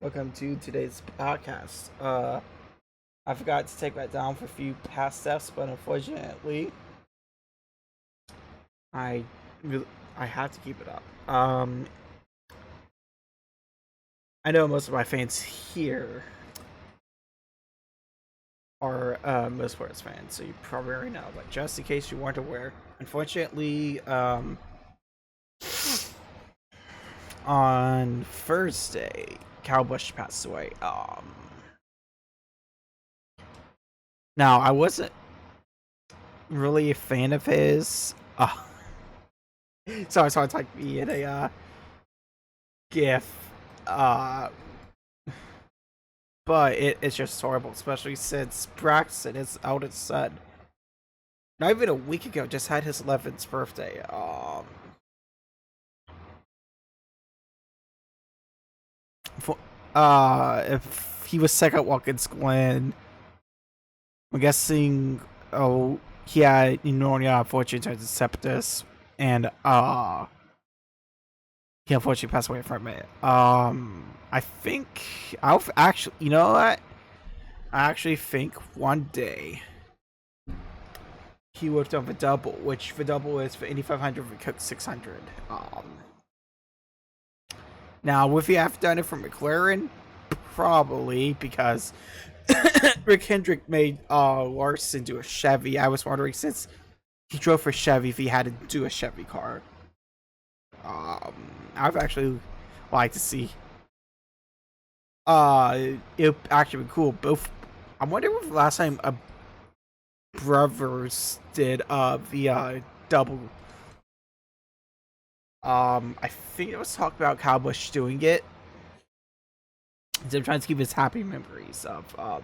Welcome to today's podcast. I forgot to take that down for a few past steps, but unfortunately, I really, I had to keep it up. I know most of my fans here are Motorsports fans, so you probably already know. But just in case you weren't aware, unfortunately, on Thursday, Kyle Busch passed away. Now I wasn't really a fan of his. Sorry, it's like me in a GIF. Uh, but it's just horrible, especially since Braxton, his eldest son, not even a week ago, just had his 11th birthday. For, if he was second Watkins Glen, I'm guessing. Oh, he had pneumonia, unfortunately, to septus, and he unfortunately passed away from it. I think I'll actually, you know what? I actually think one day he worked on the double, which the double is for 8,500 for Cook 600. Now, would he have done it for McLaren? Probably, because Rick Hendrick made Larson do a Chevy. I was wondering, since he drove for Chevy, if he had to do a Chevy car. I've actually liked to see. It actually be cool. Both. I wonder if the last time a brothers did the double. I think it was talked about Kyle Busch doing it. So I'm trying to keep his happy memories of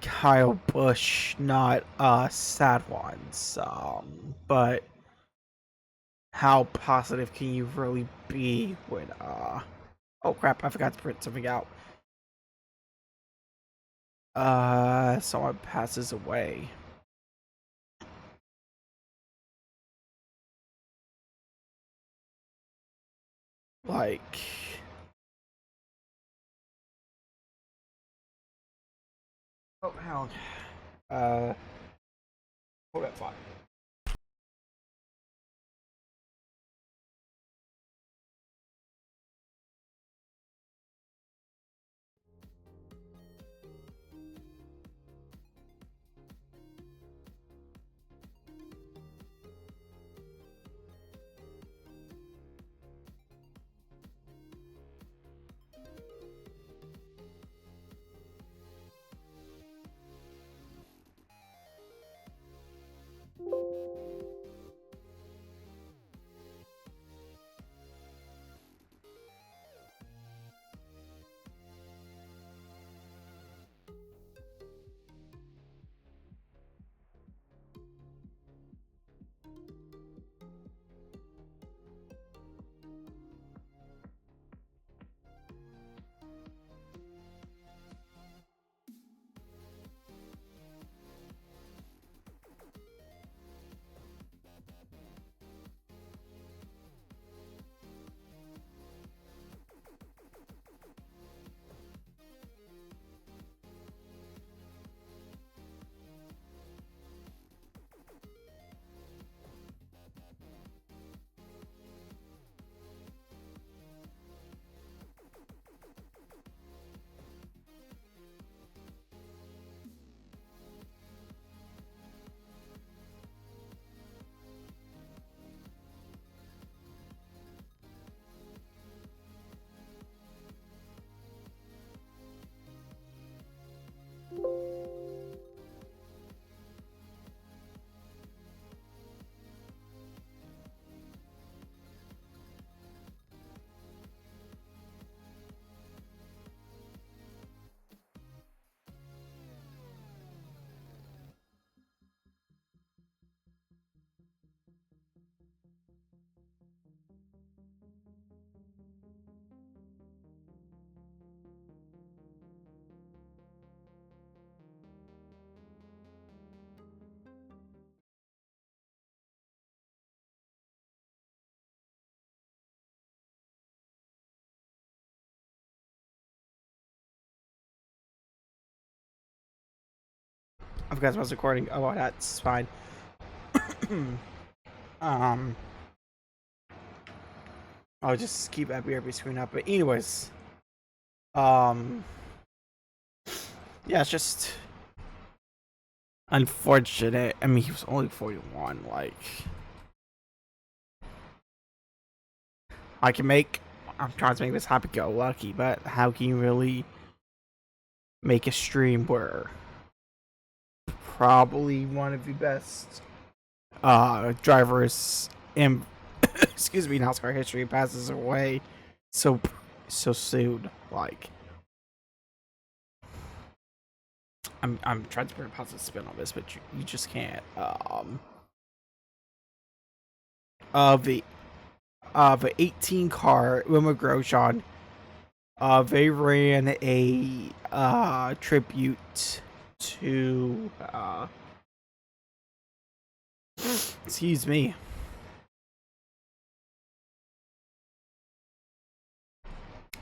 Kyle Busch, not sad ones. But how positive can you really be when oh crap, I forgot to print something out. Someone passes away. Like, oh hell, hold that thought. forgot I was recording. Oh, well, that's fine. um, I'll just keep that BRB screen up. But anyways, um, yeah, it's just unfortunate. I mean, he was only 41. Like, I can make. I'm trying to make this happy-go-lucky, but how can you really make a stream where probably one of the best drivers in excuse me NASCAR history passes away so soon? Like, I'm trying to put a positive spin on this, but you just can't. The 18 car Wilma Grosjean, they ran a tribute to excuse me,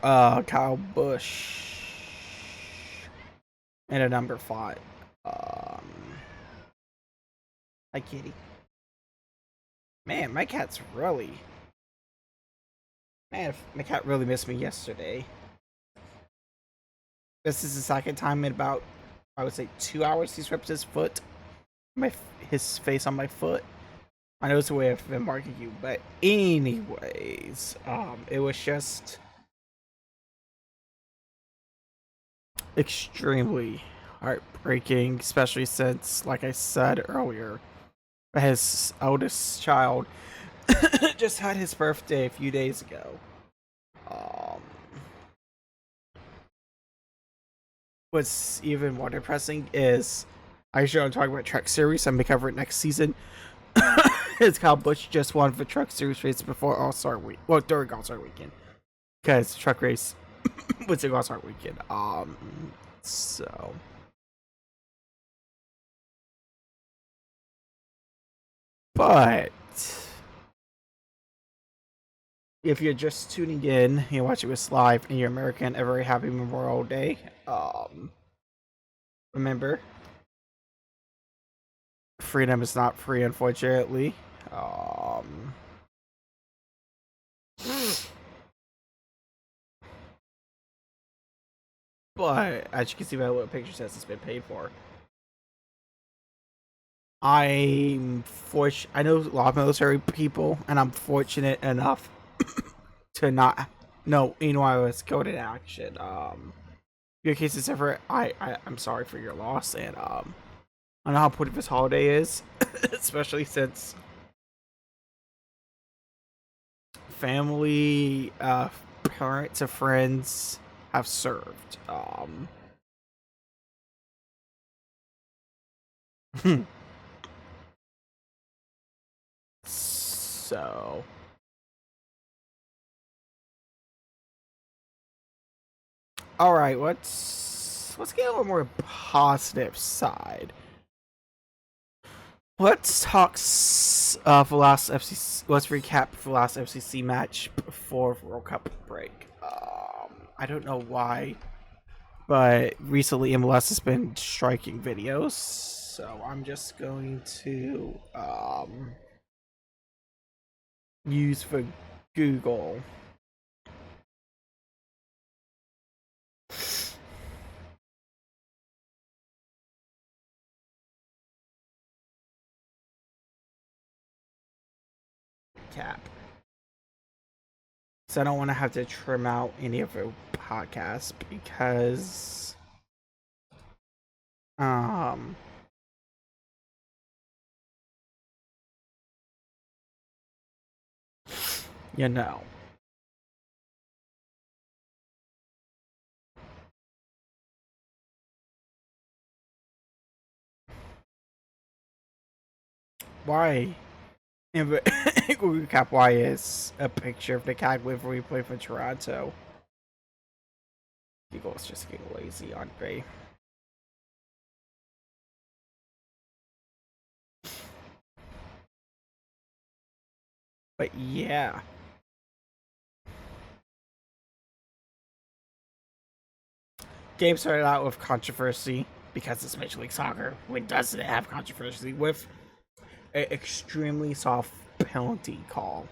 Kyle Busch and a number 5. Hi kitty. Man, my cat really missed me yesterday. This is the second time in about, I would say, 2 hours he's ripped his face on my foot. I know it's a way of him marking you, but anyways, it was just extremely heartbreaking, especially since, like I said earlier, his eldest child just had his birthday a few days ago. What's even more depressing is I should talk about Truck Series. I'm gonna cover it next season. It's Kyle Busch just won the Truck Series race before All-Star Week. Well, during All-Star Weekend, because truck race was the All-Star Weekend. So. But if you're just tuning in, you're watching this live, and you're American, a very happy Memorial Day. Remember, freedom is not free, unfortunately. But as you can see by the little picture says, it's been paid for. I'm fortunate. I know a lot of military people, and I'm fortunate enough to not know anyone I was killed in action. Your case is ever. I'm sorry for your loss, and I don't know how important this holiday is, especially since family, parents, and friends have served. So, all right, let's get a little more positive side. Let's talk for last FCC. Let's recap the last FCC match before World Cup break. I don't know why, but recently MLS has been striking videos, so I'm just going to use for Google. Cap. So I don't want to have to trim out any of the podcasts because you know. Why? And recap why is a picture of the cat livery we play for Toronto. Eagles just getting lazy, aren't they? But yeah. Game started out with controversy. because it's Major League Soccer, when doesn't it have controversy with an extremely soft penalty call?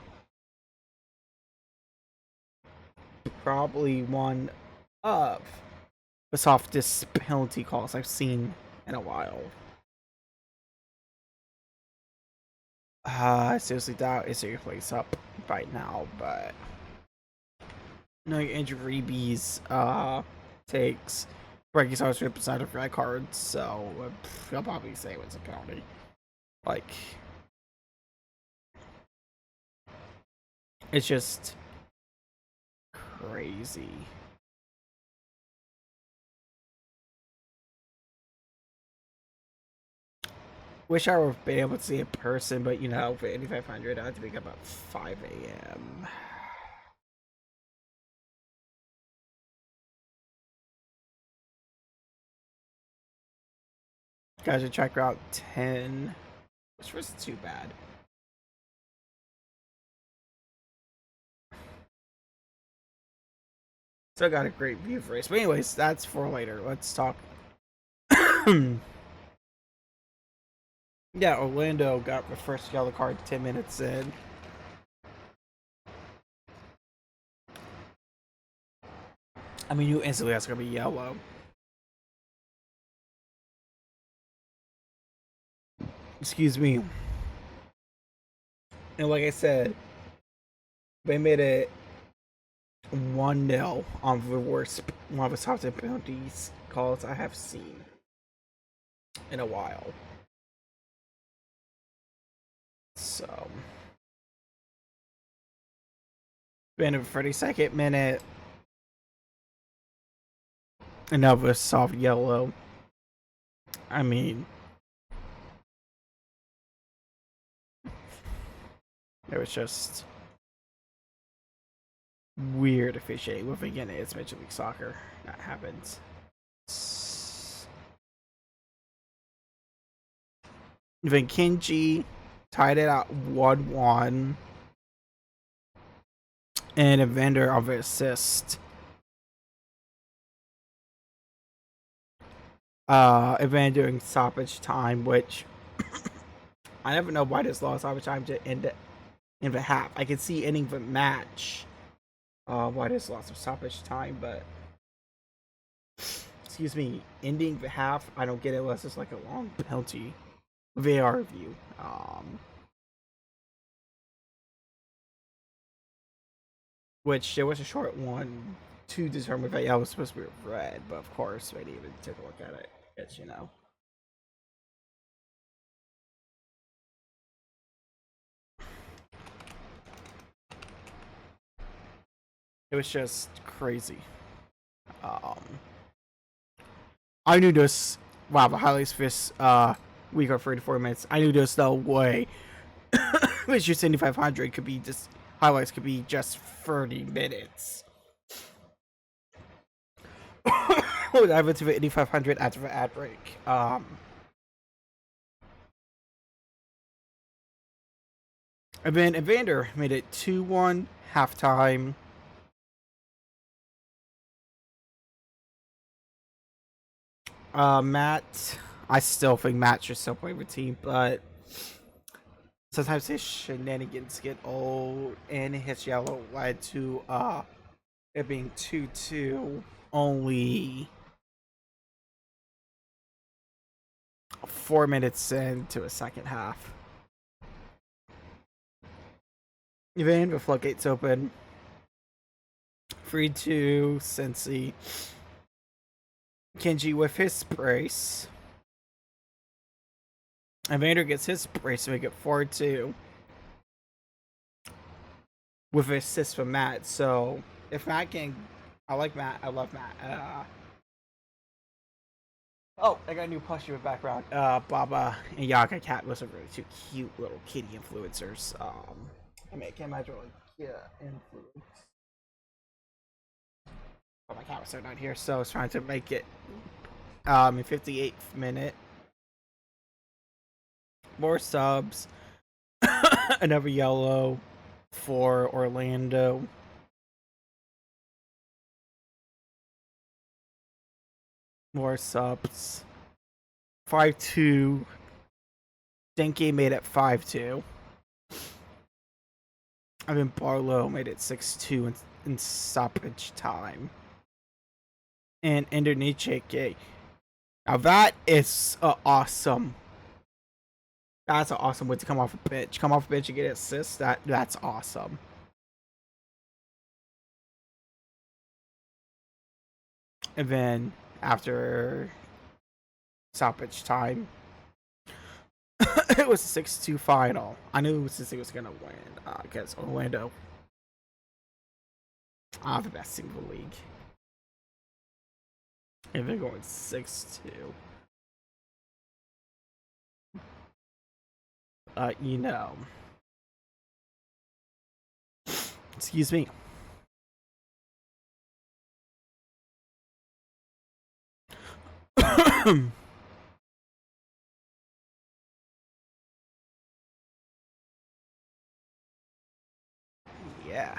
Probably one of the softest penalty calls I've seen in a while. I seriously doubt it's your place up right now, but no, Andrew Reeby's takes breaking stars 3% of red cards, so he'll probably say it was a penalty. Like, it's just crazy. Wish I would have been able to see it in person, but you know, for 8500, I had to wake up at 5 a.m. Guys, are track route 10, which was too bad. So I got a great view of race. But anyways, that's for later. Let's talk. Yeah, Orlando got the first yellow card 10 minutes in. I mean, you instantly that's gonna be yellow. Excuse me. And like I said, they made it 1-0 on the worst, one of the softest penalties calls I have seen in a while. So, been a 32nd minute, another soft yellow. I mean, it was just weird officiating. With again, it's Major League Soccer. That happens. Then Kinji tied it at 1-1. And a vendor of assist. Event during stoppage time, which I never know why this lost stoppage time to end in the half. I can see ending the match. Why this loss of stoppage time, but excuse me, ending the half, I don't get it unless it's like a long penalty. VAR review. Which there was a short one to determine if I was supposed to be red, but of course, I didn't even take a look at it. It's, you know. It was just crazy. I knew this. Wow, the highlights for this week or 34 minutes. I knew there's no way. It's just 7500 could be just highlights could be just 30 minutes. We'll dive into the 8500 after the ad break. And then Evander made it 2-1 halftime. Matt, I still think Matt should still play with team, but sometimes his shenanigans get old, and his yellow led to it being 2-2 only 4 minutes into a second half. Even the floodgates open. 3-2 Cincy. Kenji with his brace. Evander gets his brace to make it 4-2. With an assist from Matt. So if Matt can, I like Matt. I love Matt. Oh, I got a new plushie with background. Baba and Yaga Cat was a really two cute little kitty influencers. I mean, I can't imagine like influence. Oh, my cat was so not here, so I was trying to make it. In 58th minute, more subs. Another yellow for Orlando. More subs. 5-2. Denke made it 5-2. And then Barlow made it 6-2 in stoppage time. And Indonesia. Now that is awesome. That's an awesome way to come off a pitch. Come off a pitch and get an assist. That's awesome. And then after stoppage time, it was a 6-2 final. I knew since it was gonna win because Orlando are the best team in the league. And they're going 6-2. You know. Excuse me. Yeah.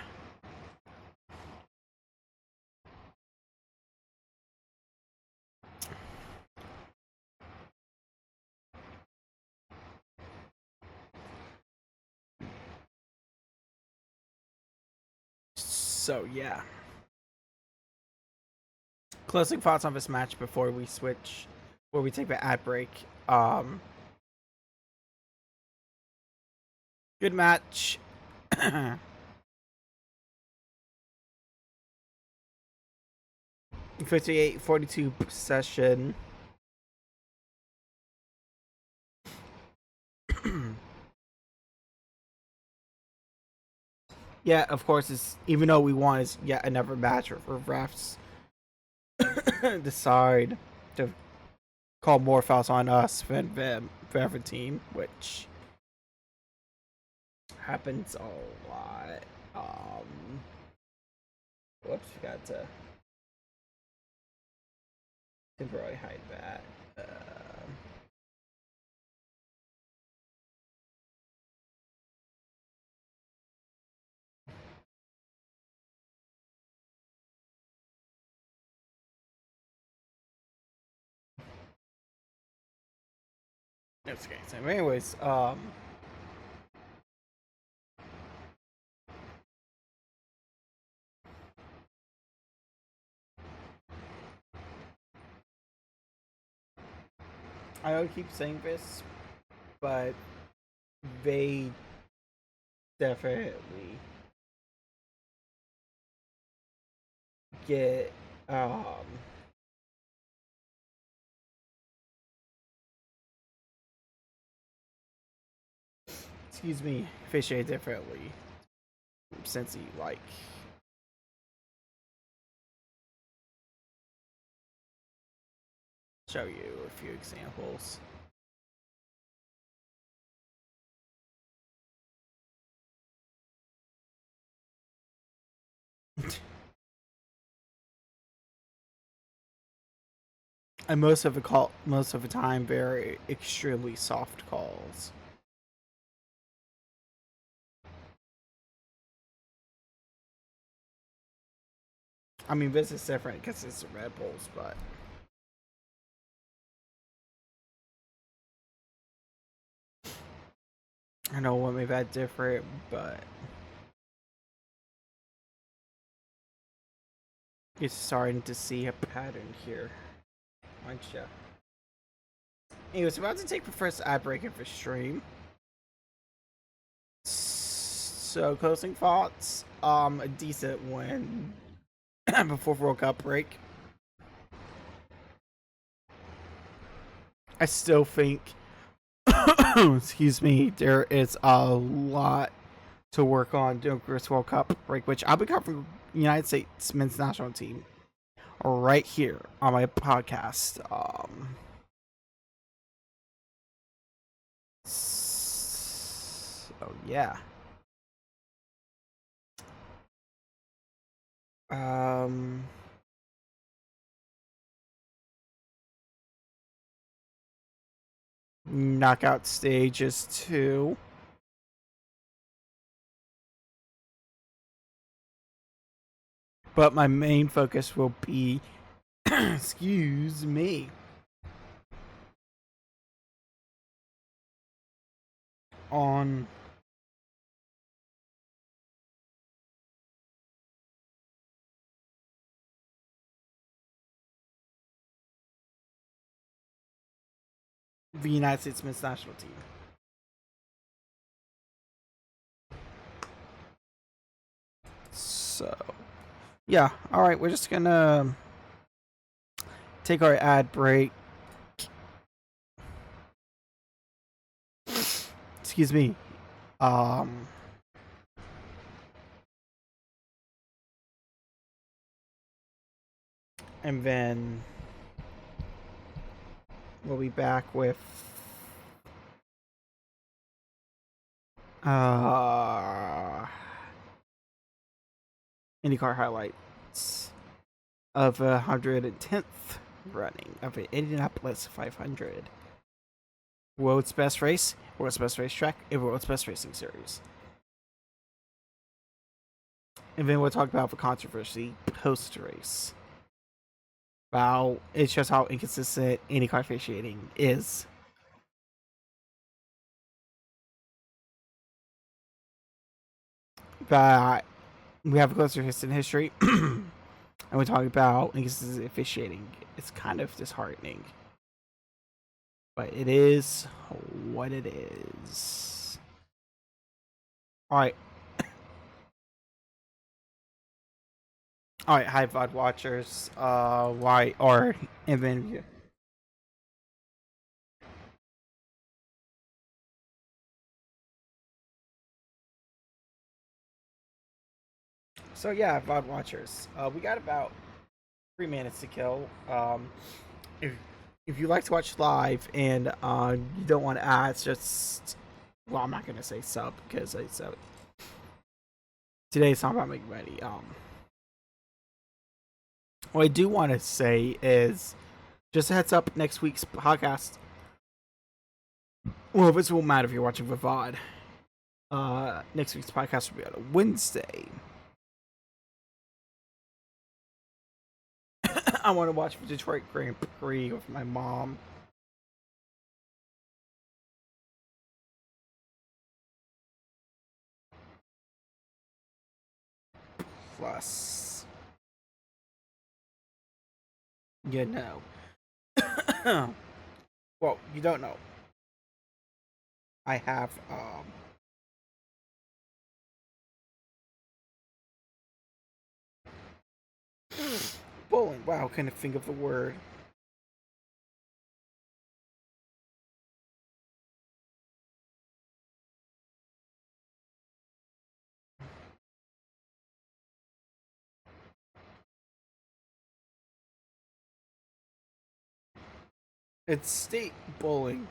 So yeah. Closing thoughts on this match before we switch, before we take the ad break. Good match. 58-42 possession. Yeah, of course, it's even though we won, it's yet another match for refs decide to call more fouls on us than the other team, which happens a lot. Whoops, forgot to temporarily hide that. That's okay. So, anyways, I don't keep saying this, but they definitely get excuse me, officiate differently since he like show you a few examples. And most of the time, very extremely soft calls. I mean, this is different because it's the Red Bulls, but I know what made that different, but you're starting to see a pattern here, aren't you? Anyways, about to take the first ad break of the stream. So, closing thoughts. A decent win before World Cup break. I still think, excuse me, there is a lot to work on during this World Cup break, which I'll be covering the United States men's national team right here on my podcast. So yeah. Knockout stages 2. But my main focus will be excuse me. on the United States men's national team. So, yeah. All right, we're just gonna take our ad break. Excuse me. Um, and then we'll be back with IndyCar highlights of 110th running of an Indianapolis 500. World's best race, world's best racetrack, and world's best racing series. And then we'll talk about the controversy post race. Wow, it shows how inconsistent IndyCar officiating is. But we have a closer history, and we're talking about inconsistent officiating. It's kind of disheartening, but it is what it is. All right. All right, hi VOD watchers. Why or even so yeah, VOD watchers. We got about 3 minutes to kill. If if you like to watch live and you don't want ads, just well, I'm not gonna say sub because I sub. Today it's not about making money. What I do want to say is just a heads up. Next week's podcast. Well, this won't matter if you're watching the VOD. Next week's podcast will be on a Wednesday. I want to watch the Detroit Grand Prix with my mom. Plus, you know. Well, you don't know. I have bowling. Wow, couldn't think of the word. It's state bowling.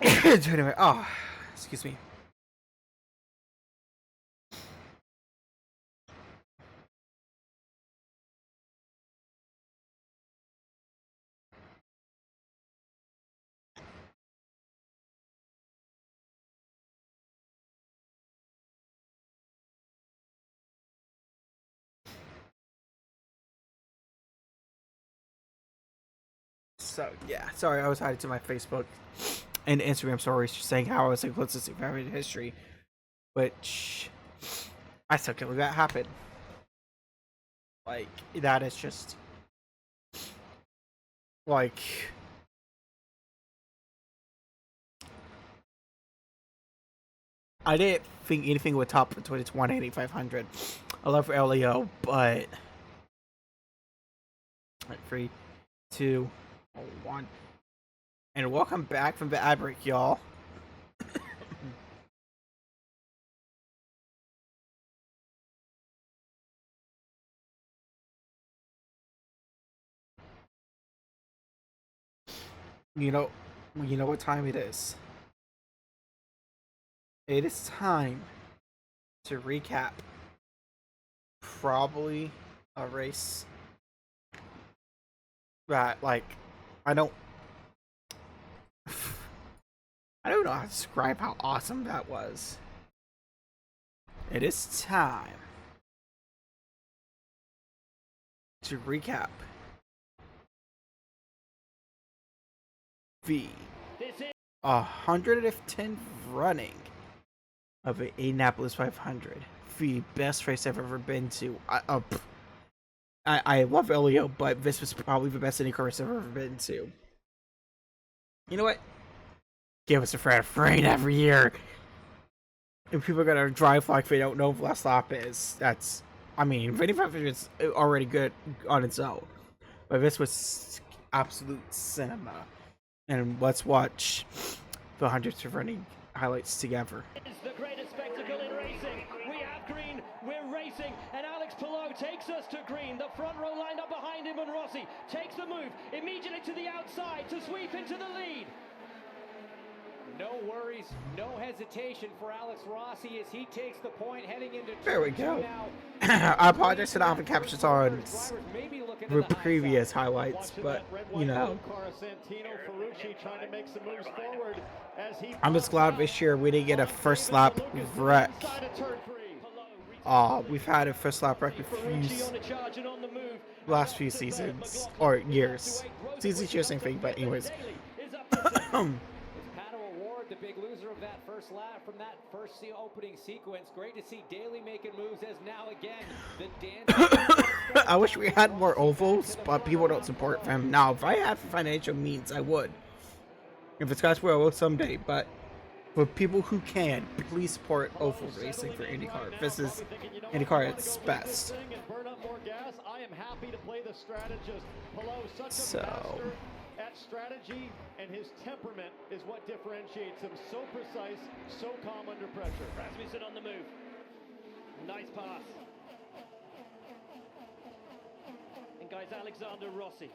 Anyway, oh, excuse me. So yeah, sorry, I was hiding to my Facebook and Instagram stories saying how I was like closest to family history, which I still can't believe that happened. Like that is just like I didn't think anything would top the 2020 500. I love Leo, but right, 3, 2, 1, and welcome back from the ad break, y'all. You know, you know what time it is. It is time to recap probably a race that like I don't I don't know how to describe how awesome that was. It is time to recap the 110th running of the Indianapolis 500. The best race I've ever been to. I love Elio, but this was probably the best IndyCar race I've ever been to. You know what? Give us a freight every year. If people are gonna drive like they don't know what last lap is, that's, I mean, 500 is already good on its own, but this was absolute cinema. And let's watch the hundreds of running highlights together. It's the greatest spectacle in racing. We have green, we're racing, and Alex Palou takes us to green. The front row lined up behind him, and Rossi takes the move immediately to the outside to sweep into the lead. No worries, no hesitation for Alex Rossi as he takes the point heading into. There we go. I apologize for not having captions on the previous highlights, but you know, I'm just glad this year we didn't get a first lap wreck. We've had a first lap wreck last few seasons or years. Seasons, years, same thing, but anyways. The big loser of that first lap from that first opening sequence. Great to see Daly making moves as now again the dance. I wish we had more ovals, but people don't support them. Now, if I have financial means, I would. If it's God's will, I will someday. But for people who can, please support oval racing for IndyCar. This is IndyCar at its best. So. That strategy and his temperament is what differentiates him. So precise, so calm under pressure. Rasmussen on the move. Nice pass. And guys, Alexander Rossi.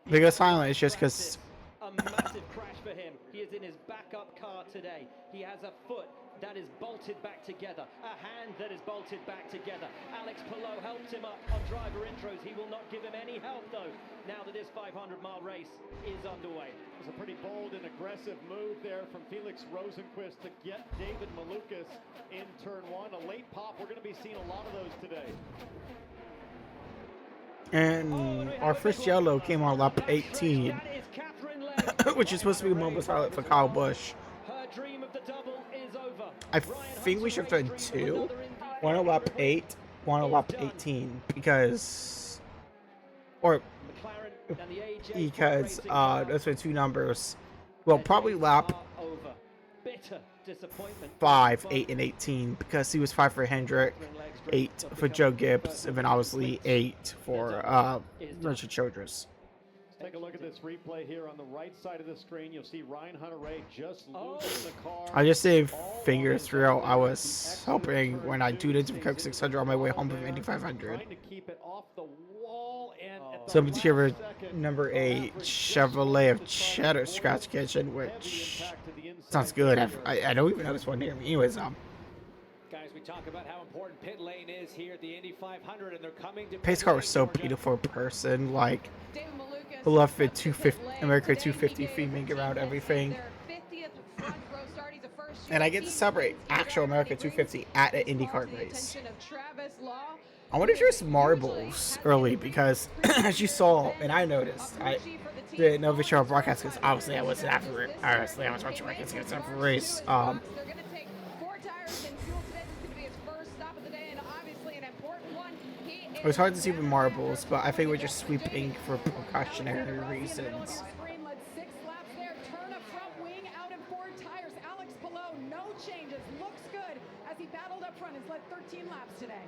Biggest silent is just because. A massive crash for him. He is in his backup car today. He has a foot that is bolted back together, a hand that is bolted back together. Alex Palou helped him up on driver intros. He will not give him any help though, now that this 500-mile race is underway. It was a pretty bold and aggressive move there from Felix Rosenqvist to get David Malukas in turn one. A late pop, we're going to be seeing a lot of those today. And our first yellow came on lap 18, which is supposed to be a moment's highlight for Kyle Busch. I think we should have done two. One on lap 8, one on lap 18, because those are two numbers. Well, probably lap 5, 8, and 18, because he was 5 for Hendrick, 8 for Joe Gibbs, and then obviously 8 for Richard Childress. Take a look at this replay here on the right side of the screen. You'll see Ryan Hunter-Reay just losing the car. I just saved fingers through. I was hoping when I tuned into the Coke 600 on my way home from Indy 500. Some cheer number 8 Chevrolet of Cheddar Scratch Kitchen, which sounds good. I don't even know this one near me. Anyways, guys, we talk about how important pit lane is here at the Indy 500, and they're coming to. Pace car was so beautiful in person, like. Beloved 250 America 250 theming around everything, and I get to celebrate actual America 250 at an IndyCar race. I wonder if there's marbles early, because as you saw, and I noticed, I didn't know the show broadcast because obviously I wasn't after it. Honestly, I was watching race against the race. It was hard to see the marbles, but I think we're just sweeping for precautionary reasons.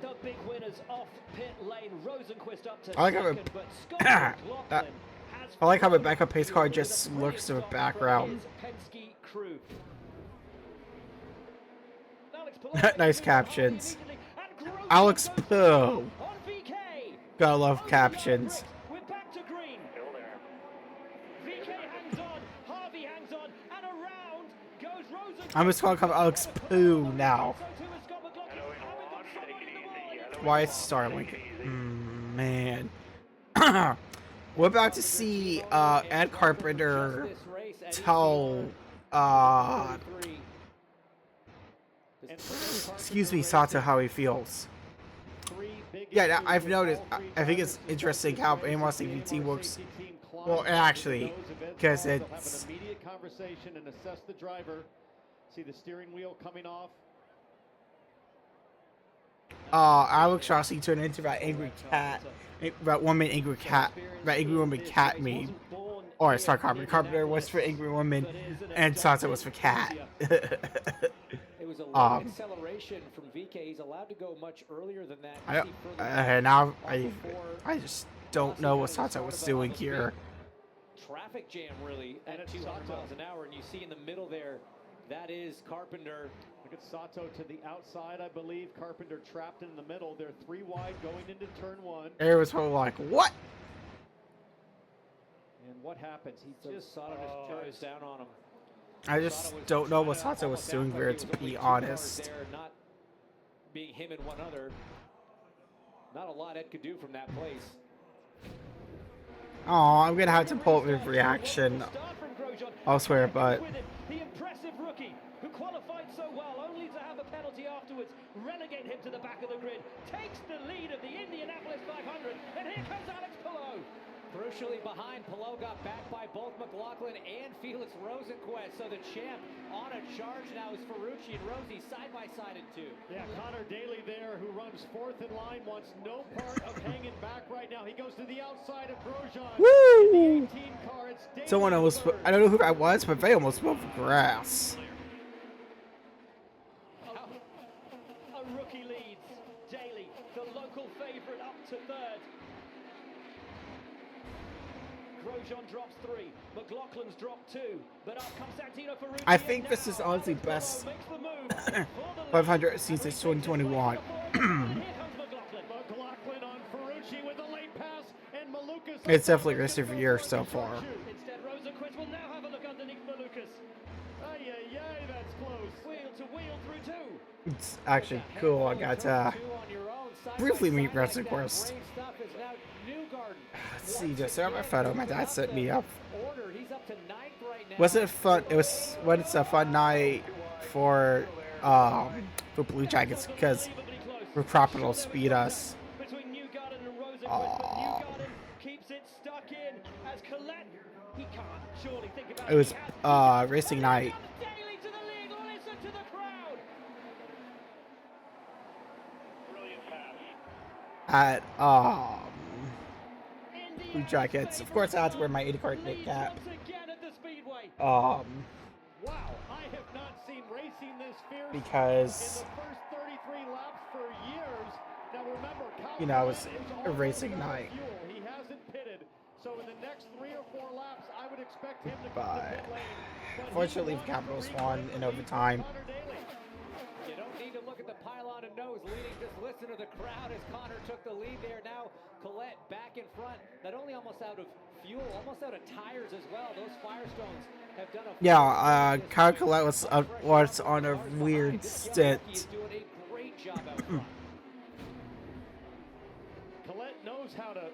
The big winners off pit lane. Rosenqvist up to I like how the backup pace car just looks to the background. Nice captions. Alex Palou. Gotta love captions. We're back to green. VK hangs on, Harvey hangs on, and around goes Rosenqvist. I'm just gonna call Alex Palou now. Why is Starlink? Man. We're about to see Ed Carpenter tell Three. excuse me, Sato, how he feels. Yeah, I've noticed. I think it's interesting how AMOS CVT works. Well, actually, because it's Have an immediate conversation and assess the driver. See the steering wheel coming off. Alex Rossi turned into that angry cat, that woman angry cat, that angry woman cat meme. Or sorry, Carpenter was for angry woman, and Sato was for cat. It was a low acceleration from VK. He's allowed to go much earlier than that. I just don't know what Sato was doing here. Traffic jam really at 200 miles an hour, and you see in the middle there, that is Carpenter. Look at Sato to the outside, I believe. Carpenter trapped in the middle. They're 3 wide going into turn 1. It was probably like, what? And what happens? He just Sato just turns down on him. I just don't know what Sato was doing there, to be honest. Not being him and one other. Not a lot Ed could do from that place. Oh, I'm gonna have to pull up his reaction elsewhere, but the impressive rookie who qualified so well, only to have a penalty afterwards, relegate him to the back of the grid, takes the lead of the Indianapolis 500, and here comes Alex Palou. Crucially behind, Palou got backed by both McLaughlin and Felix Rosenquist. So the champ on a charge now is Ferrucci and Rosie side by side in 2. Yeah, Connor Daly there, who runs 4th in line, wants no part of hanging back right now. He goes to the outside of Grosjean. woo! In the 18 car, it's Daly Someone almost, I don't know who that was, but they almost fell for grass. A rookie leads. Daly, the local favorite, up to 3rd. Grosjean drops 3. McLaughlin's dropped 2. But up comes Santino Ferrucci. I think this is honestly best 500 since 2021. McLaughlin on Ferrucci with a late pass, and Malukas. It's definitely a rest of the year so far. Instead, Rosenquist will now have a look underneath Malukas. Ay, ay, ay, that's close. Wheel to wheel through 2. It's actually cool. I got to briefly meet Rosenquist. Let's see, just saw my photo. My dad set me up. Wasn't it fun? It was when it's a fun night for Blue Jackets because Recropper will speed us. Between Newgarden and Rosenquist, but Newgarden keeps it stuck in as Collette. He can't surely think about it was racing night. Daly to the lead. Listen to the crowd. At Blue Jackets. Of course, I had to wear my 80-card knit cap. Wow, I have not seen racing this fierce Because in the first 33 laps for years. Now remember, you know, it was a racing night. He hasn't pitted, so in the next 3 or 4 laps, I would expect him to come to But pit lane. fortunately, the Capitals won in overtime. You don't need to look at the pylon and nose leading. Just listen to the crowd as Connor took the lead there. Now Collette back in front, not only almost out of fuel, almost out of tires as well. Those Firestones have done a Kyle Collette was on a weird stint. He's doing a great job out front. Collette knows how to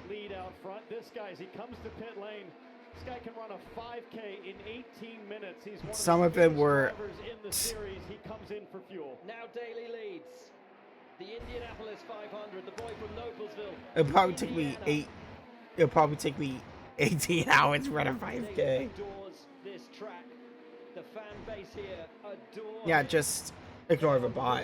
lead out front. This guy, as he comes to pit lane, this guy can run a 5K in 18 minutes. He's one Some of of the them biggest were. drivers in the series. He comes in for fuel. Now Daly leads. The Indianapolis 500, the boy from Noblesville. It'll probably take me 18 hours to run a 5K. Adores this track. The fan base here adore. Yeah, just ignore the bot.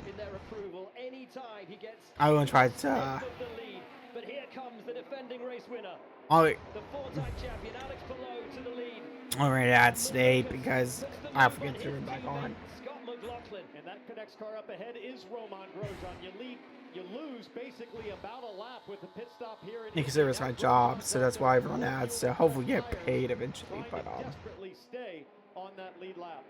In their approval, anytime he gets I won't try to. the lead. But here comes the defending race winner, Only the 4-time champion Alex Palou to the lead. already at state because I forget to turn it back on. Scott McLaughlin. And that next car up ahead is Roman Grosjean. You lose basically about a lap with the pit stop here. Because it was my job, so that's why everyone adds to hopefully get paid eventually. But desperately stay on that lead lap.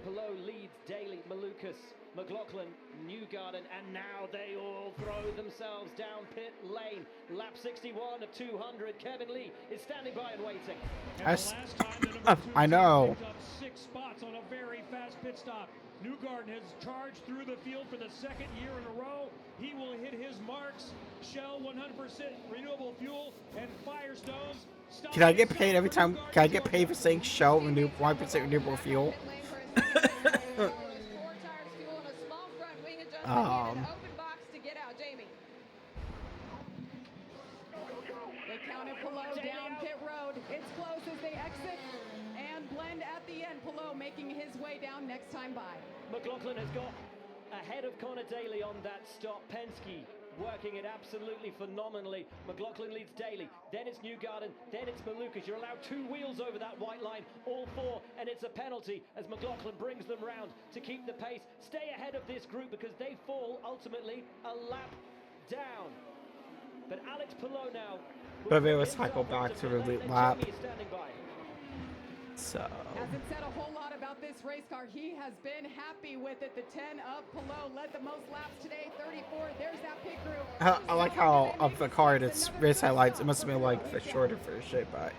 Palou leads Daly, Malukas, McLaughlin, Newgarden, and now they all throw themselves down pit lane. Lap 61 of 200. Kevin Lee is standing by and waiting. I know. 6 spots on a very fast pit stop. Newgarden has charged through the field for the second year in a row. He will hit his marks. Shell 100% renewable fuel and Firestones. Can I get paid every time? Can I get paid for saying Shell 1% renewable fuel? They counted Pelot down pit road. It's close as they exit and blend at the end. Pelot making his way down next time by. McLaughlin has got ahead of Connor Daly on that stop. Penske working it absolutely phenomenally. McLaughlin leads Daly, then it's Newgarden, then it's Malukas. You're allowed 2 wheels over that white line, all 4, and it's a penalty as McLaughlin brings them round to keep the pace. Stay ahead of this group because they fall ultimately a lap down. But Alex Pelot now. But they will cycle back to the lead lap. So. Hasn't said a whole lot about this race car. He has been happy with it. The 10 of Pelot led the most laps today, 34. There's that pit crew. I like how of the car its race highlights. It must have been like the shorter version, but.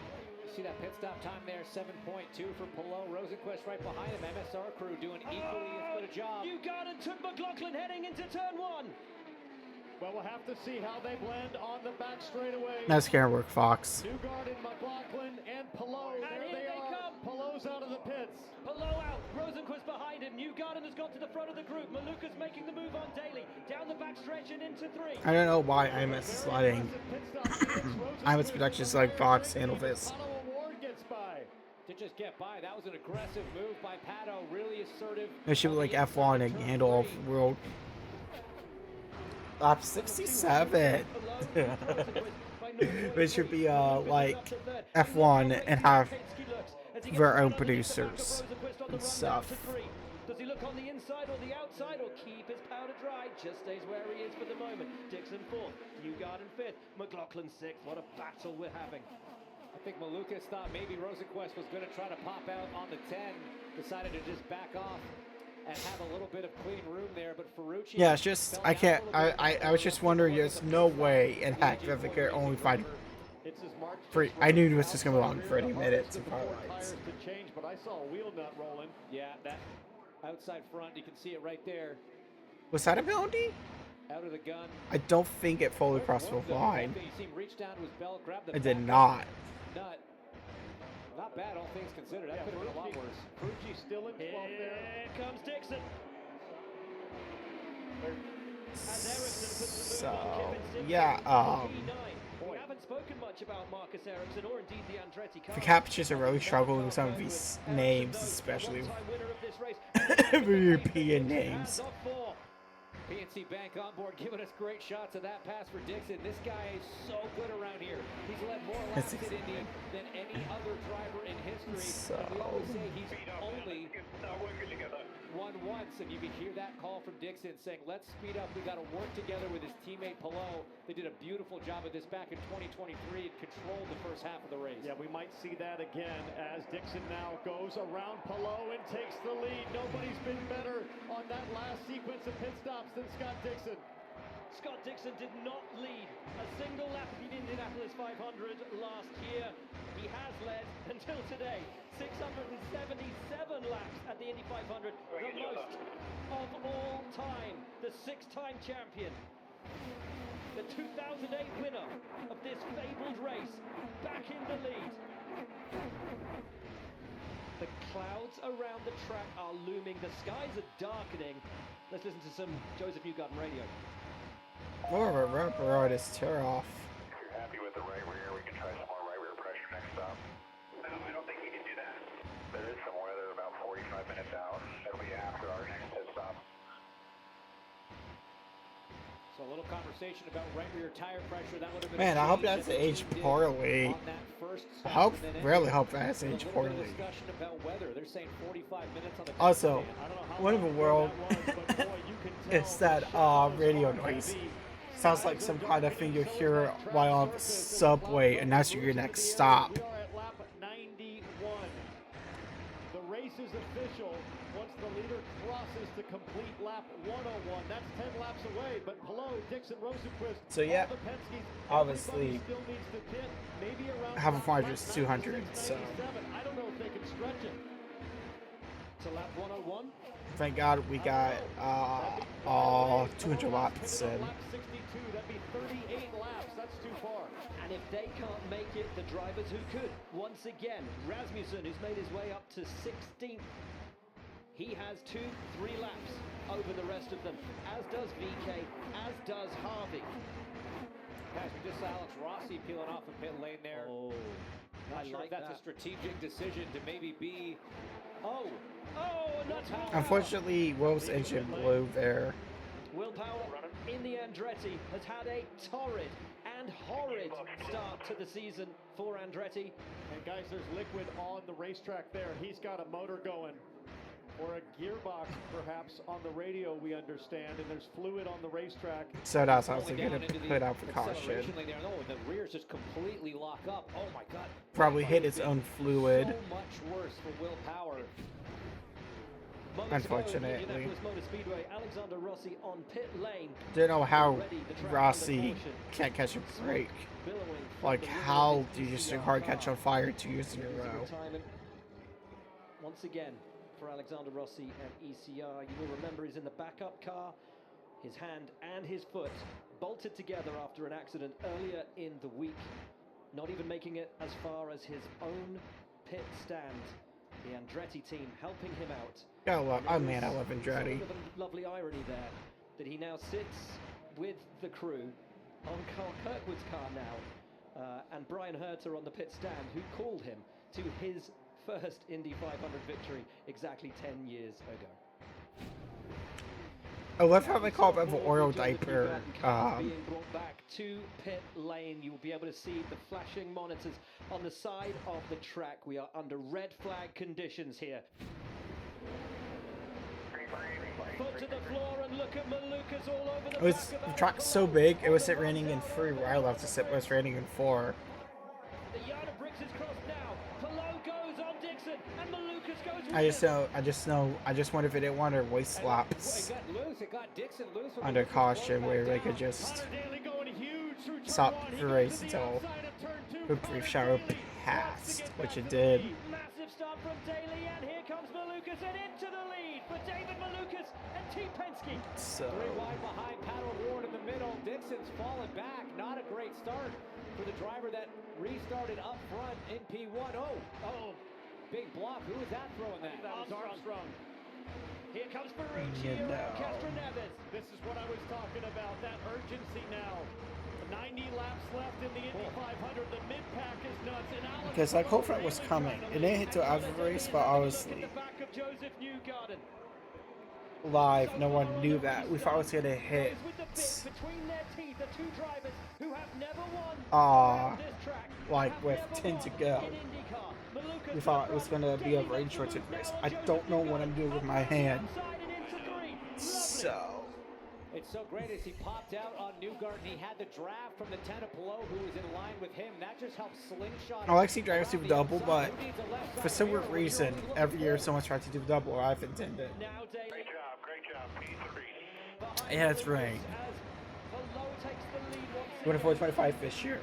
See that pit stop time there, 7.2 for Pelot. Rosenquist right behind him. MSR crew doing equally as good a job. Newgarden took McLaughlin heading into turn 1. Well, we'll have to see how they blend on the back straightaway. That's gonna work, Fox. Newgarden, McLaughlin, and Pelot. And there they are. come. Pelot's out of the pits. Pelot out. Rosenquist behind him. Newgarden has got to the front of the group. Malukas making the move on Daly. Down the back stretch and into 3. I don't know why IMS is sliding. IMS Productions like Fox handle this. To just get by, that was an aggressive move by Pato. Really assertive. It should be like F1 and handle off world. Lap 67. It should be like F1 and have their own producers and stuff. Does he look on the inside or the outside or keep his powder dry? Just stays where he is for the moment. Dixon 4th, Newgarden 5th, McLaughlin 6th. What a battle we're having. I think Malukas thought maybe Rosenquist was going to try to pop out on the 10. Decided to just back off and have a little bit of clean room there, but Ferrucci... Yeah, it's just, I can't, I was just wondering, there's no way in heck that they could only find I knew it was just going to be long 30 minutes of highlights. But I saw a wheel nut rolling. Yeah, that outside front, you can see it right there. Was that a penalty? Out of the gun. I don't think it fully crossed the line. You see him reach down to his belt, grab the It did not. Nut. Not bad, all things considered. That could have been a lot worse. Ferrucci still in 12th there. Here comes Dixon. So, yeah, We haven't spoken much about Marcus Ericsson or indeed the Andretti car. the captures are really struggling with some of these names, especially European names. PNC Bank on board, giving us great shots of that pass for Dixon. This guy is so good around here. He's led more laps at Indy than any other driver in history. So. And we always say he's only won once, and you can hear that call from Dixon saying, let's speed up. We got to work together with his teammate Pelot. They did a beautiful job of this back in 2023 and controlled the first half of the race. Yeah, we might see that again as Dixon now goes around Pelot and takes the lead. Nobody's been better on that last sequence of pit stops than Scott Dixon. Scott Dixon did not lead a single lap of the Indianapolis 500 last year. He has led until today 677 laps at the Indy 500, the most of all time. The 6-time champion, the 2008 winner of this fabled race, back in the lead. The clouds around the track are looming. The skies are darkening. Let's listen to some Joseph Newgarden radio. More of a rubber artist tear off. If you're happy with the right rear, we can try some more right rear pressure next stop. No, I don't think we can do that. There is some weather about 45 minutes out. That'll be after our next pit stop. So a little conversation about right rear tire pressure. That would have been Man, I hope that's aged poorly. I really hope that's aged poorly. Discussion about weather. They're saying 45 minutes on the Also, what in the world is that radio noise? Sounds like some kind of thing you hear while on the subway, and that's your next stop. We are at lap 91. The race is official once the leader crosses to complete lap 101. That's 10 laps away, but Pelot, Dixon, Rosenquist, So yeah, all the Penske's, obviously, still needs to pit, maybe around have a lap 500 is 200, so. 97. I don't know if they can stretch it. to lap 101. Thank God we got all 200 laps in. Lap 62, that'd be 38 laps. That's too far. And if they can't make it, the drivers who could. Once again, Rasmussen, who's made his way up to 16th. He has 2-3 laps over the rest of them, as does VK, as does Harvey. Guys, we just saw Alex Rossi peeling off a pit lane there. Oh, Not sure if that's a strategic decision to maybe be. Oh, and that's Unfortunately, Will's engine blew there. Will Power in the Andretti has had a torrid and horrid start to the season for Andretti. And guys, there's liquid on the racetrack there. He's got a motor going. Or a gearbox, perhaps, on the radio, we understand, and there's fluid on the racetrack. So that's also going to put out for caution. Oh, the rears just completely lock up. Oh my God! Probably hit its own fluid. So much worse for Will Power. Unfortunately. Motor Speedway, Alexander Rossi on pit lane. Don't know how Rossi can't catch a break. Like, how do you just your car catch on fire 2 years in a row? Once again, for Alexander Rossi and ECR, you will remember he's in the backup car. His hand and his foot bolted together after an accident earlier in the week, not even making it as far as his own pit stand. The Andretti team helping him out. I love Andretti. Sort of a lovely irony there, that he now sits with the crew on Carl Kirkwood's car now, and Brian Herter on the pit stand, who called him to his first Indy 500 victory exactly 10 years ago. I love how they call it the oil diaper. Being brought back to pit lane, you will be able to see the flashing monitors on the side of the track. We are under red flag conditions here. Foot to the floor and look at Malukas all over the The track's so big, it was raining in 3 where I left to sit, it was raining in 4. The yard of bricks is crossed now. Palou goes on Dixon and Malukas goes with I just wonder if they didn't want to waste laps It got loose. It got Dixon loose under caution where they could just stop the race until the brief shower passed, which it did. Massive start from Daly, and here comes Malukas and into the lead for David Malukas and T. Penske. So 3 wide behind, Paddle Ward in the middle. Dixon's fallen back. Not a great start for the driver that restarted up front in P1. Oh, big block. Who was that throwing that? That was Armstrong. Here comes Ferrucci around Castroneves. This is what I was talking about, that urgency now. 90 laps left in the Indy 500. The mid-pack is nuts. And Alex because like whole front was coming, it didn't hit till after the race, but obviously live, no one knew that. We thought it was gonna hit. Like with 10 to go. We thought it was gonna be a very shortened race. I don't know what I'm doing with my hand. So it's so great as he popped out on Newgarden. He had the draft from the 10 of Palou, who was in line with him. That just helped slingshot. I like to see drivers do double, but for some weird reason, every year someone's tried to do double, or I've intended. Great job, P3. Yeah, that's right. 24, 25 this year.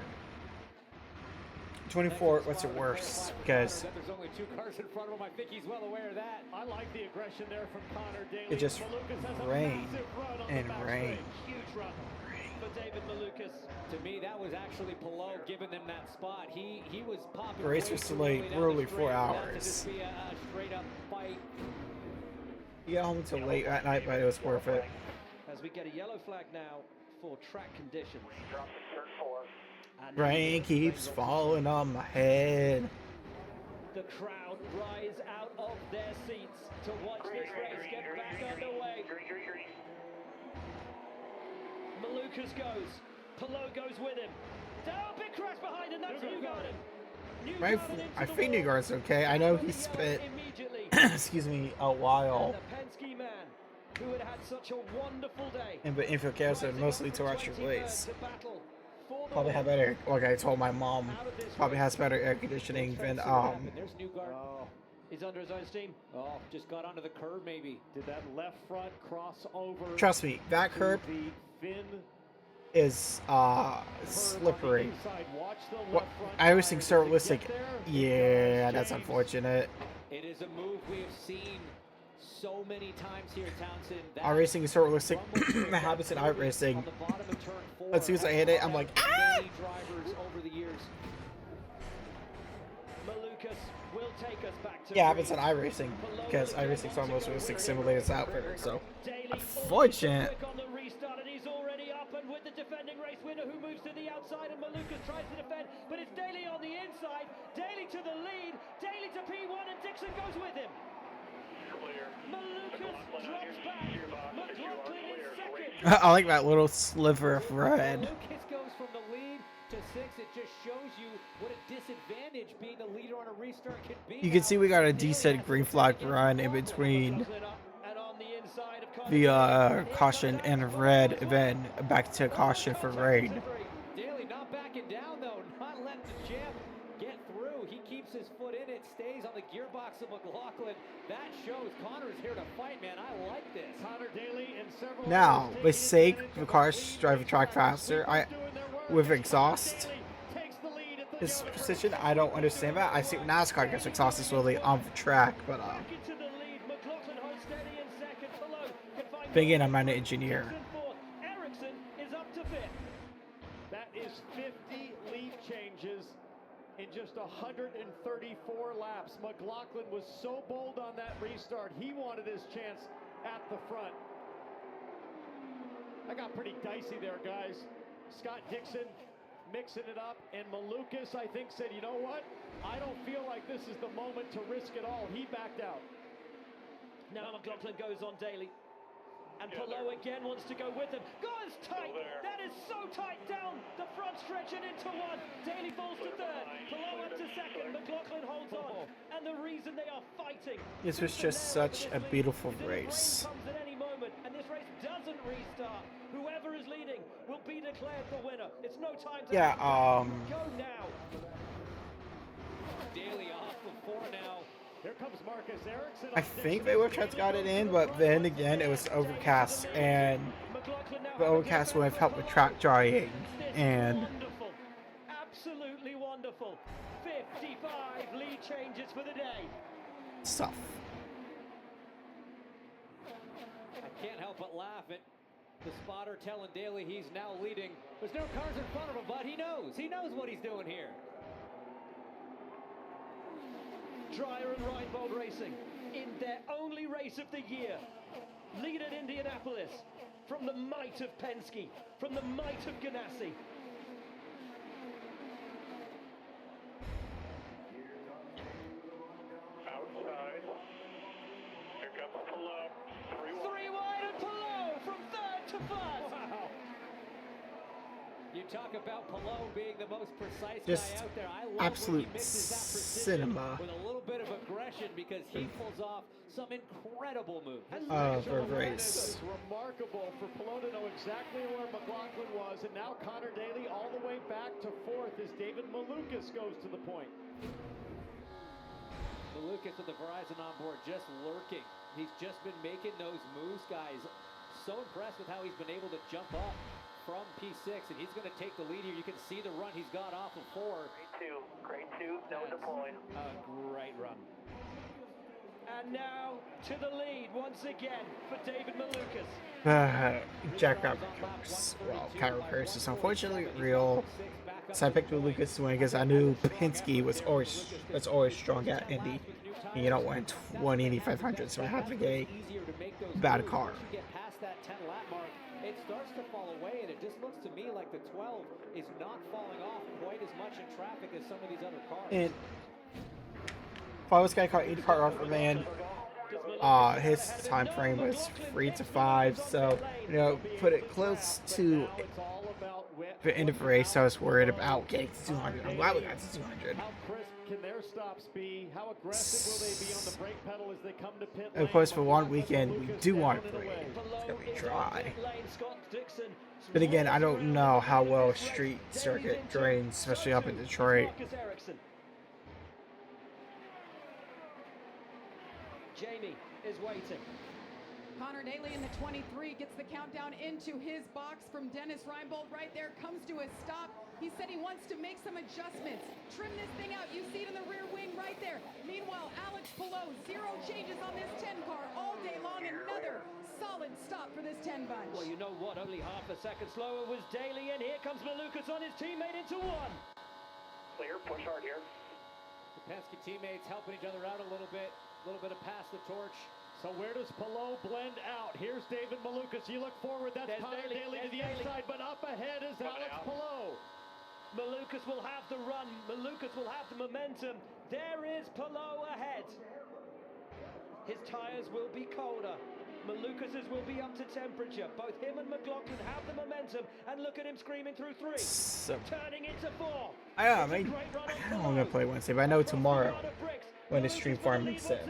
24, what's it worse? Because there's only 2 cars in front of him. I think he's well aware of that. I like the aggression there from Connor Daly. it just rained and rained. Huge run for David Malukas. To me, that was actually Palou giving them that spot. He was popping. The race was delayed literally 4 hours. Be a straight up fight. You got home until late at night, but it was worth it. As we get a yellow flag now for track conditions. Drop the turn 4. Rain keeps falling on my head. The crowd rise out of their seats to watch this race get back underway. Malukas goes. Palou goes with him. Down, big crash behind, and that's Newgarden. I think Newgarden's okay. I know he spent, excuse me, a while. The Penske man, who had had such a wonderful day. And but infield chaos and mostly to watch your race. Probably have better, like I told my mom, probably has better air conditioning than There's Newgarden. He's under his own steam. Oh, just got onto the curb maybe. Did that left front crossover? Trust me, that curb is slippery. What I always think so realistic. Yeah, that's unfortunate. It is a move we have seen so many times here, Townsend. iRacing is so realistic. It happens in iRacing. As soon as I hit it, I'm like, ah! Many drivers over the years. Malukas will take us back to Yeah, it happens in iRacing because iRacing is the most realistic simulators out there. So, unfortunate. Quick on the restart, and he's already up and with the defending race winner who moves to the outside, and Malukas tries to defend, but it's Daly on the inside. Daly to the lead, Daly to P1, and Dixon goes with him. Malukas drops back. McLaughlin in second. I like that little sliver of red. Lucas goes from the lead to 6. It just shows you what a disadvantage being the leader on a restart can be. You can see we got a decent green flag run in between the caution and red, and then back to caution for rain. Daly not backing down though, not letting the champ get through. He keeps his foot in it, stays on the gearbox of McLaughlin. That shows Connor's here to fight, man. I like this. Connor Daly in several Now, with sake the cars drive the track faster, with exhaust. This position, I don't understand that. I see NASCAR gets exhausted slowly on the track, but then again, I'm not an engineer. Ericsson is up to 5th. That is 50 lead changes in just 134 laps. McLaughlin was so bold on that restart. He wanted his chance at the front. I got pretty dicey there, guys. Scott Dixon mixing it up, and Malukas, I think, said, you know what? I don't feel like this is the moment to risk it all. He backed out. Now McLaughlin goes on Daly. And Palou again wants to go with him. Goes tight! That is so tight down the front stretch and into 1. Daly falls to 3rd. Palou up to 2nd. McLaughlin holds on. And the reason they are fighting. This was just such a beautiful race. Comes at any moment, and this race doesn't restart. Whoever is leading will be declared the winner. It's no time to go now. Daly off of 4 now. Here comes Marcus Ericsson. I think they would have got it in, but then again, it was overcast, and the overcast would have helped with track drying, and wonderful. Absolutely wonderful. 55 lead changes for the day. stuff. I can't help but laugh at the spotter telling Daly he's now leading. There's no cars in front of him, but he knows. He knows what he's doing here. Dreyer and Reinbold Racing in their only race of the year lead at Indianapolis from the might of Penske, from the might of Ganassi. Outside. Here comes Palou. 3 wide and Palou from 3rd to 1st. Wow. You talk about Palou being the most precise Just guy out there. I love absolute when he mixes that precision cinema. with a little bit of aggression because he pulls off some incredible moves. The race. It's remarkable for Palou to know exactly where McLaughlin was, and now Connor Daly all the way back to 4th as David Malukas goes to the point. Malukas with the Verizon on board just lurking. He's just been making those moves, guys. So impressed with how he's been able to jump up from P6, and he's going to take the lead here. You can see the run he's got off of 4. Grade 2, no deployed. A great run. And now to the lead once again for David Malukas. Jack Rabbit curse. Well, Kyra curse is unfortunately real. So I picked Lucas to win because I knew Penske was always strong at Indy. And you don't want 20 Indy 500, so I had to get a bad car. Get past that 10 lap mark, it starts to fall away, and it just looks to me like the 12 is not falling off quite as much in traffic as some of these other cars. And if I was gonna call IndyCar offer man, his time frame was 3 to 5, so put it close to the end of the race. I was worried about getting to 200. I'm glad we got to 200. How crisp can their stops be? How aggressive will they be on the brake pedal as they come to pit Of course, for one weekend, we do want it free. It's gonna be dry. But again, I don't know how well street circuit drains, especially up in Detroit. Jamie is waiting. Connor Daly in the 23 gets the countdown into his box from Dennis Reinbold right there, comes to a stop. He said he wants to make some adjustments, trim this thing out. You see it in the rear wing right there. Meanwhile, Alex Palou, 0 changes on this 10 car all day long. Another solid stop for this 10 bunch. Well, you know what? Only half a second slower was Daly, and here comes Malukas on his teammate into one. Clear, push hard here. The Penske teammates helping each other out a little bit of pass the torch. So where does Palou blend out? Here's David Malukas. You look forward. That's There's Connor Daly to the Daly. inside, but up ahead is Alex Palou. Malukas will have the run. Malukas will have the momentum. There is Palou ahead. His tyres will be colder. Malukas's will be up to temperature. Both him and McLaughlin have the momentum, and look at him screaming through 3, So, turning into 4. I don't know, I don't want to play Wednesday, but I know tomorrow when the stream farming set.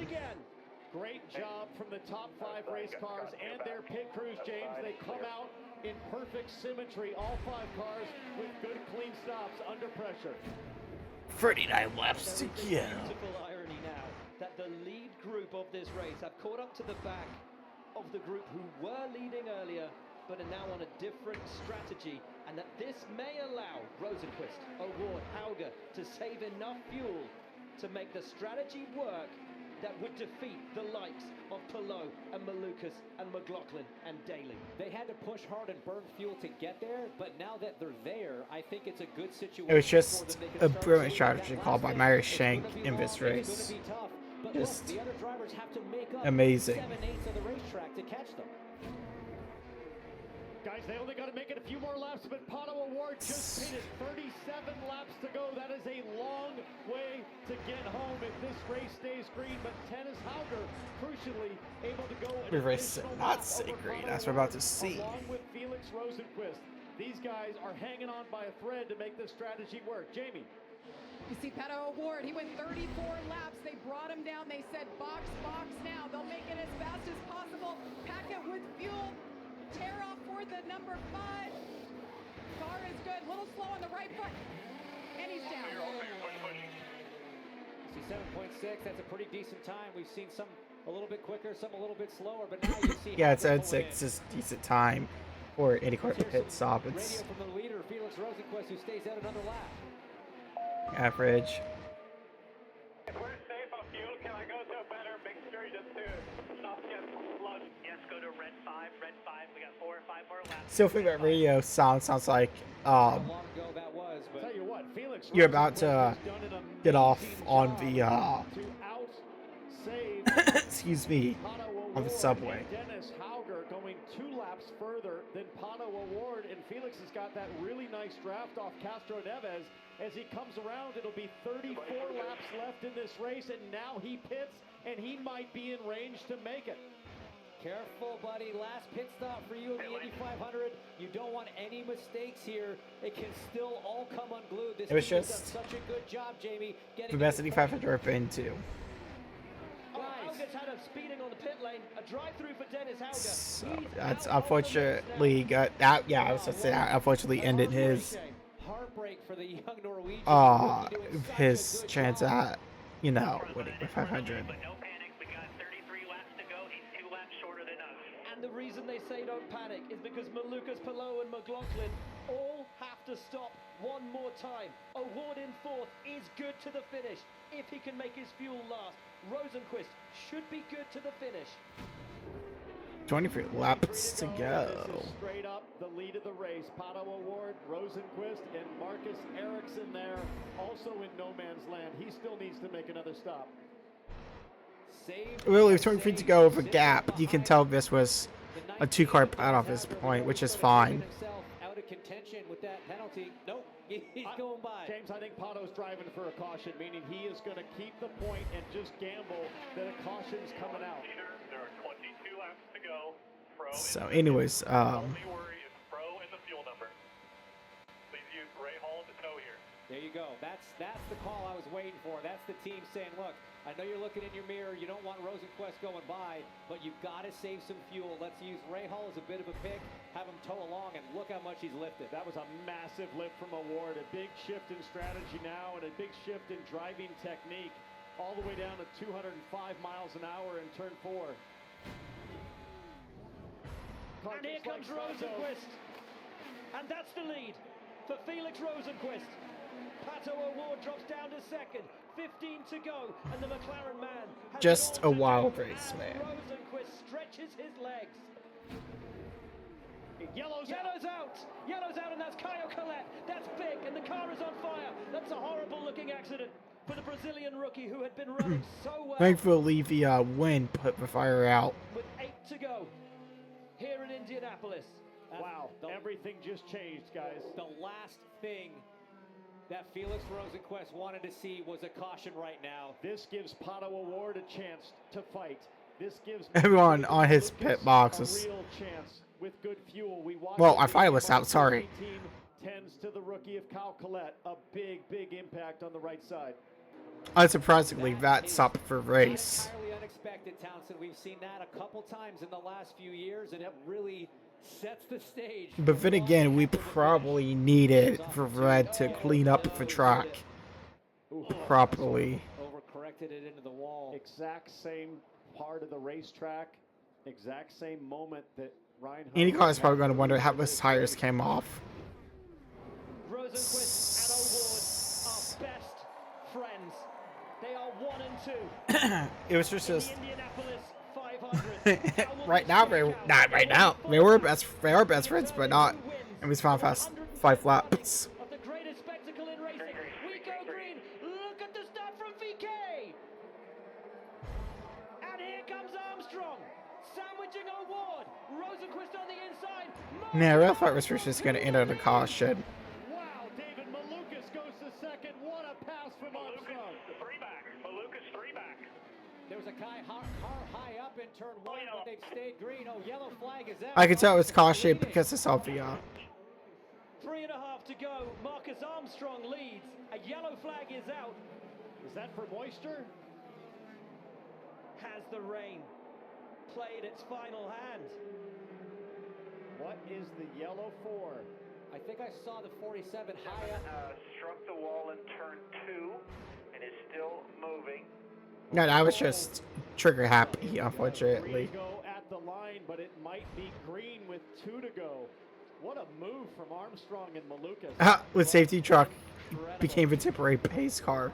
Great job from the top 5 race cars and their pit crews, James. They come out in perfect symmetry, all 5 cars with good, clean stops under pressure. 39 laps to go. Beautiful irony now that the lead group of this race have caught up to the back of the group who were leading earlier but are now on a different strategy, and that this may allow Rosenqvist, O'Ward, Hauger to save enough fuel to make the strategy work that would defeat the likes of Palou and Malukas and McLaughlin and Daly. They had to push hard and burn fuel to get there, but now that they're there, I think it's a good situation. It was for just them. They can a start brilliant saving strategy that called by last Myra stint. It's Shank gonna be in long, this it's gonna race. be tough, but Just look, the other drivers have to make up amazing. 7/8 of the racetrack to catch them. Guys, they only got to make it a few more laps, but Pato O'Ward just pitted. 37 laps to go. That is a long way to get home if this race stays green. But Dennis Hauger, crucially, able to go an Reverse additional not lap say over green. Pato That's what we're about to O'Ward, see. Along with Felix Rosenqvist. These guys are hanging on by a thread to make this strategy work. Jamie. You see Pato O'Ward, he went 34 laps. They brought him down. They said, box, box now. They'll make it as fast as possible. Pack it with fuel. Tear off for the number 5. Car is good. A little slow on the right foot. And he's down. See 7.6, that's a pretty decent time. We've seen some a little bit quicker, some a little bit slower, but now you see Yeah, it's Hauger at pulling 6 in. is decent time for any car Let's hear pit some stop. radio It's from the leader, Felix Rosenqvist, who stays out another lap. average. If we're safe on fuel, can I go to a better mixture just to not get flooded? Yes, go to red 5, red 5. We got 4 or 5 more laps. Still think that radio sounds like How long ago that was, but Tell you what, Felix you're about to Rosenqvist has done an get off amazing on job the to out-save excuse me, Pato on the O'Ward subway. and Dennis Hauger going 2 laps further than Pato O'Ward, and Felix has got that really nice draft off Castro Neves. As he comes around, it'll be 34 laps left in this race, and now he pits, and he might be in range to make it. careful, buddy. Last pit stop for you in the 8500. You don't want any mistakes here. It can still all come unglued. This It was team has just done such a good job, Jamie. the best 8500 into. Oh, Hauger's had a speeding on the pit lane. A drive-through for Dennis Hauger. So He's that's out on the race unfortunately now. got that. Yeah, I was gonna say that unfortunately ended his Heartbreak for the young Norwegian. his chance at winning the 500. But no panic, we got 33 laps to go. He's 2 laps shorter than us. And the reason they say don't panic is because Malukas, Palou and McLaughlin all have to stop one more time. O'Ward in 4th is good to the finish if he can make his fuel last. Rosenqvist should be good to the finish. 23 laps to go. This is straight up the lead of the race. Pato O'Ward, Rosenqvist, and Marcus Ericsson there, also in no man's land. He still needs to make another stop. Really, with 23 to go over gap, you can tell this was a 2-car pad off this point, which is fine. Out of contention with that penalty. Nope, he's going by. James, I think Pato's driving for a caution, meaning he is going to keep the point and just gamble that a caution's coming out. There are 22 laps to go. Pro So, anyways, only worry is Pro and the fuel number. Please use Ray Hall to tow here. There you go. That's the call I was waiting for. That's the team saying, look, I know you're looking in your mirror. You don't want Rosenqvist going by, but you've got to save some fuel. Let's use Ray Hall as a bit of a pick, have him tow along, and look how much he's lifted. That was a massive lift from O'Ward. A big shift in strategy now and a big shift in driving technique, all the way down to 205 miles an hour in turn 4. And here comes Rosenqvist. And that's the lead for Felix Rosenqvist. Pato O'Ward drops down to second. 15 to go. And the McLaren man has Just it all a to wild do race, as man. Rosenqvist stretches his legs. Yellow's out. Yellow's out, and that's Caio Collet. That's big, and the car is on fire. That's a horrible-looking accident for the Brazilian rookie who had been running so well. Thankfully, the wind put the fire out. With 8 to go here in Indianapolis. Wow, everything just changed, guys. The last thing that Felix Rosenqvist wanted to see was a caution right now. This gives Pato O'Ward a chance to fight. This gives Everyone on his Lucas pit boxes. a real chance with good fuel. We watched Well, the I finally was out, sorry. team tends to the rookie of Caio Collet. A big impact on the right side. Unsurprisingly, that stopped for race. Entirely unexpected, Townsend. We've seen that a couple times in the last few years, and it really sets the stage. But then again, we probably needed for Red to clean up the track properly. Overcorrected it into the wall. Exact same part of the racetrack. Exact same moment that Ryan. IndyCar is probably going to wonder how his tires came off. Rosenqvist and O'Ward are best friends. They are 1 and 2. It was just in the Indianapolis 500. right now, not right now. They are best friends, but not. And we found fast 5 laps. Of the greatest spectacle in racing. We go green. Look at the start from VK. And here comes Armstrong. Sandwiching O'Ward. Rosenqvist on the inside. Man, I really thought this was just going to enter the caution. Wow, David Malukas goes to second. What a pass from Armstrong. 3 back. Malukas 3 back. There was a car high up in turn 1, but they've stayed green. Oh, yellow flag is out. I could tell it was caution because it's all the 3.5 to go. Marcus Armstrong leads. A yellow flag is out. Is that for moisture? Has the rain played its final hand? What is the yellow for? I think I saw the 47 high up. Struck the wall in turn 2 and is still moving. No, I was just trigger happy, 3 unfortunately. to go at the line, but it might be green with 2 to go. What a move from Armstrong and Malukas. With safety truck became a temporary pace car.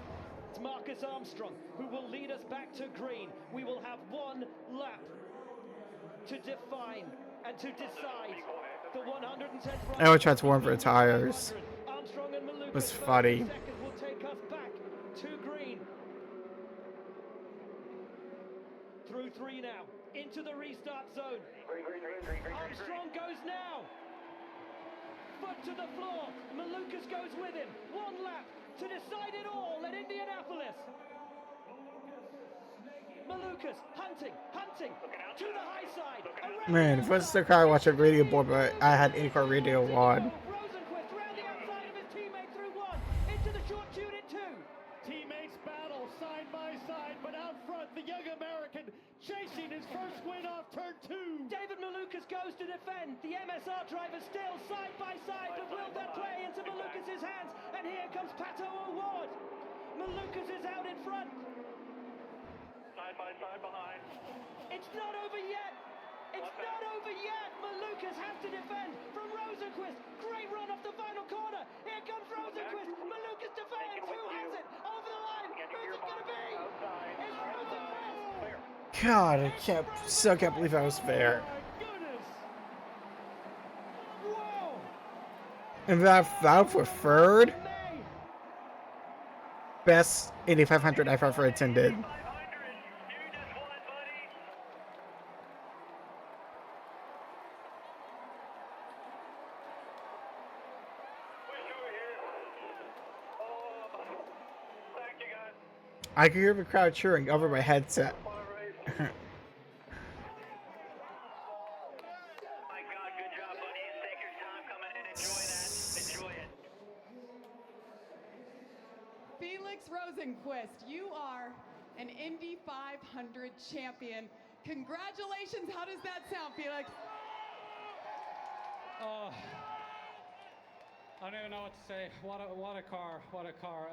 It's Marcus Armstrong who will lead us back to green. We will have 1 lap to define and to decide the 110th. I would try to warm for the tires. Armstrong and Malukas Was funny. second will take us back to green. Through 3 now, into the restart zone. Armstrong goes now. Foot to the floor. Malukas goes with him. 1 lap to decide it all at Indianapolis. Malukas hunting to the high side. Man, if it was the car I watched a radio board, but I had IndyCar radio on. Rosenqvist round the outside of his teammate through 1. Into the short tune in 2. Teammates battle side by side, but out front, the young American chasing his first win off turn 2. David Malukas goes to defend. The MSR driver still side by side, but will that play into Malukas' hands? And here comes Pato O'Ward. Malukas is out in front. Side by side behind. It's not over yet. It's not over yet. Malukas has to defend from Rosenqvist. Great run off the final corner. Here comes Rosenqvist. Malukas defends. Who has it? Over the line. Who's it going to be? It's Rosenqvist. God, I still can't believe I was there. Whoa. And that for third best Indy 500 I've ever attended. 500. You just won, buddy. Wish you were here. Oh, thank you, guys. I could hear the crowd cheering over my headset. Fun race. My God, good job, buddy. You take your time coming in. Enjoy that. Enjoy it. Felix Rosenqvist, you are an Indy 500 champion. Congratulations. How does that sound, Felix? Oh, I don't even know what to say. What a car, what a car.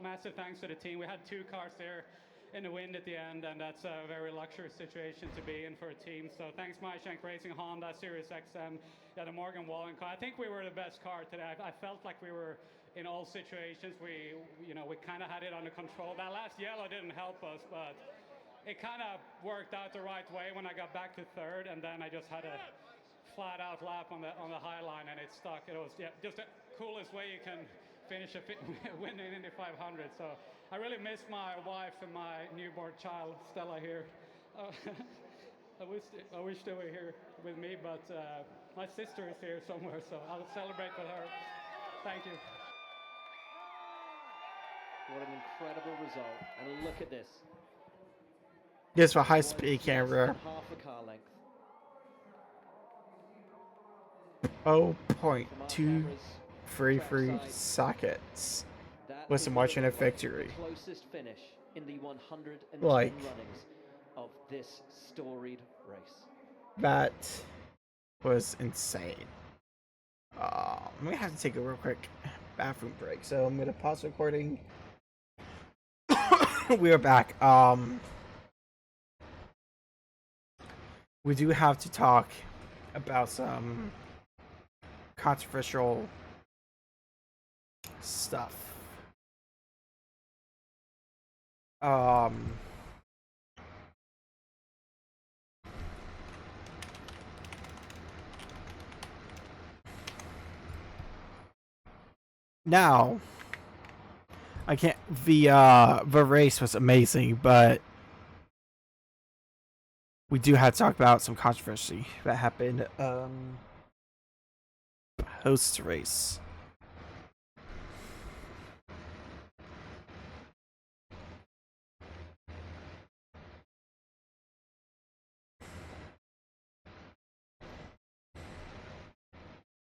Massive thanks to the team. We had 2 cars there. in the wind at the end, and that's a very luxurious situation to be in for a team. So thanks, Maishank Racing, Honda, Sirius XM, yeah, the Morgan Wallen car. I think we were the best car today. I felt like we were in all situations. We kind of had it under control. That last yellow didn't help us, but it kind of worked out the right way when I got back to third, and then I just had a flat out lap on the high line, and it stuck. It was just the coolest way you can finish a win in Indy 500. So I really miss my wife and my newborn child Stella here. I wish they were here with me, but my sister is here somewhere, so I'll celebrate with her. Thank you. What an incredible result. And look at this. This for high speed camera. Half a car length. 0.233 seconds was the margin of victory. Closest finish in the 110 Like, runnings of this storied race. That was insane. I'm gonna have to take a real quick bathroom break, so I'm gonna pause recording. We are back. We do have to talk about some controversial stuff. Now, I can't. The race was amazing, but we do have to talk about some controversy that happened post race.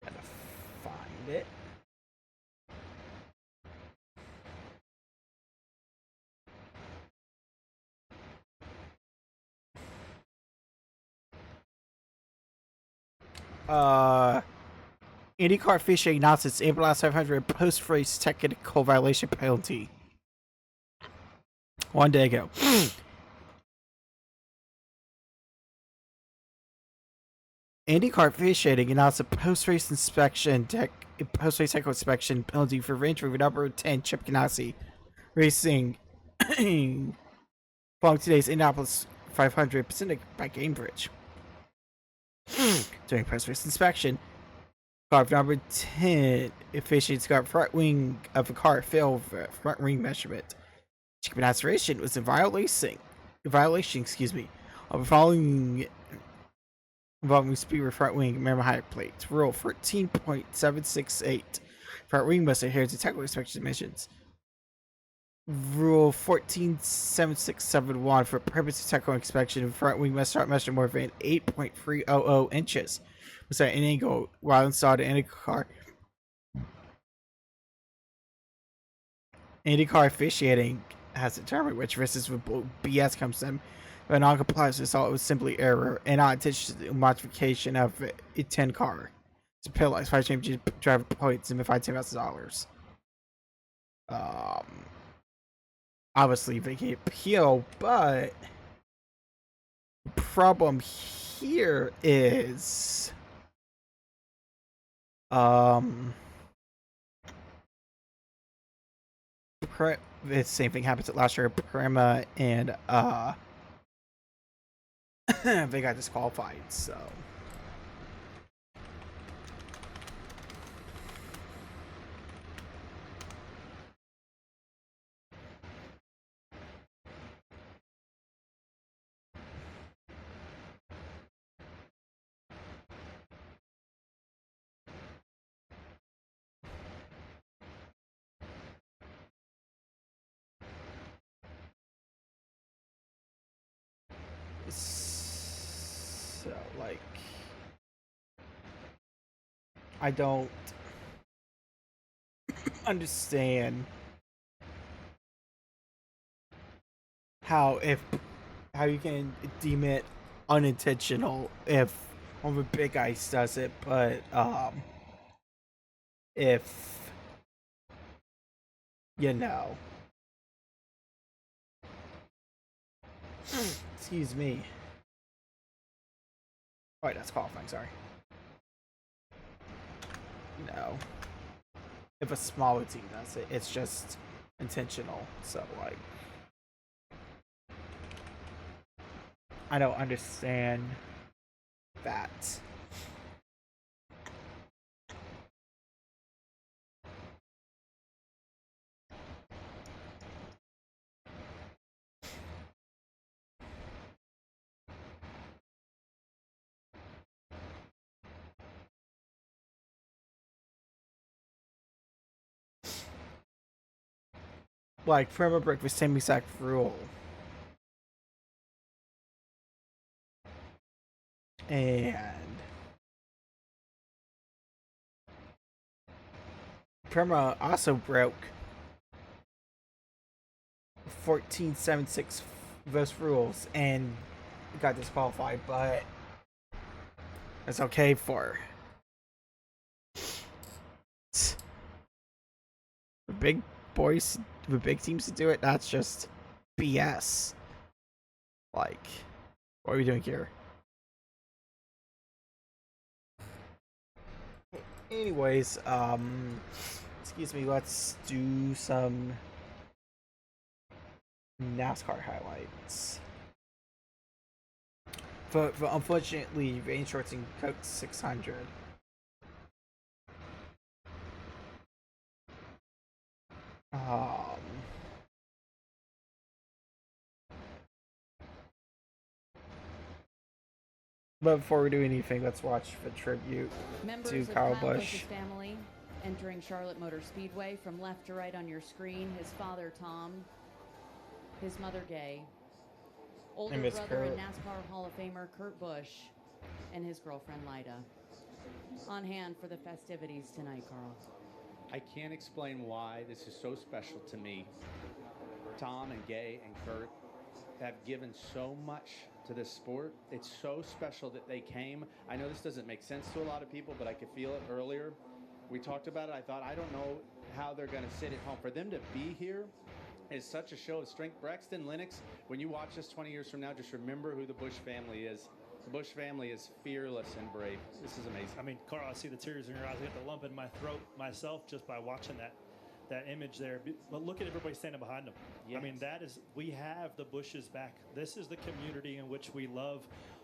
Gotta find it. IndyCar officiating announced its April last 500 post-race technical violation penalty 1 day ago. IndyCar officiating announced a post-race technical inspection penalty for Range Rover number 10 Chip Ganassi Racing following today's Indianapolis 500 Pacific by Cambridge. During post-race inspection, car number 10 officiates got front wing of the car failed front wing measurement. Chip Ganassi Racing was in violation, of the following involving speed with front wing minimum height plates. Rule 14.768. Front wing must adhere to technical inspection dimensions. Rule 14.7671 for purpose of technical inspection, front wing must not measure more than 8.300 inches. Was at an angle while installed in IndyCar. IndyCar officiating has determined which risks with BS comes in. But non-compliance result was simply error and not intentional modification of a 10 car. To penalize 5 championship driver points and fine $10,000. Obviously they can appeal, but the problem here is the same thing happened last year. Prima and they got disqualified, so like I don't understand how you can deem it unintentional if one of the big ice does it, but if you know Excuse me. Oh, wait, that's qualifying, sorry. No. If a smaller team does it, it's just intentional. So, like, I don't understand that. Like, Prima Break was same exact rule. And Prima also broke 1476 those rules and got disqualified, but it's okay for the big boys, the big teams to do it. That's just BS. Like, what are we doing here? Anyways, excuse me, let's do some NASCAR highlights. For unfortunately, range shorting Coke 600. But before we do anything, let's watch the tribute Members to of Kyle Kyle Busch. Busch's family entering Charlotte Motor Speedway from left to right on your screen. His father, Tom. His mother, Gay. Older And Miss brother and Kurt. NASCAR Hall of Famer Kurt Busch. And his girlfriend, Lyda. On hand for the festivities tonight, Carl. I can't explain why this is so special to me. Tom and Gay and Kurt have given so much to this sport. It's so special that they came. I know this doesn't make sense to a lot of people, but I could feel it earlier. We talked about it. I thought, I don't know how they're going to sit at home. For them to be here is such a show of strength. Braxton, Lennox, when you watch this 20 years from now, just remember who the Busch family is. The Busch family is fearless and brave. This is amazing. I mean, Carl, I see the tears in your eyes. I get the lump in my throat myself just by watching that image there. But look at everybody standing behind them. Yes. I mean, we have the Bushes back. This is the community in which we love.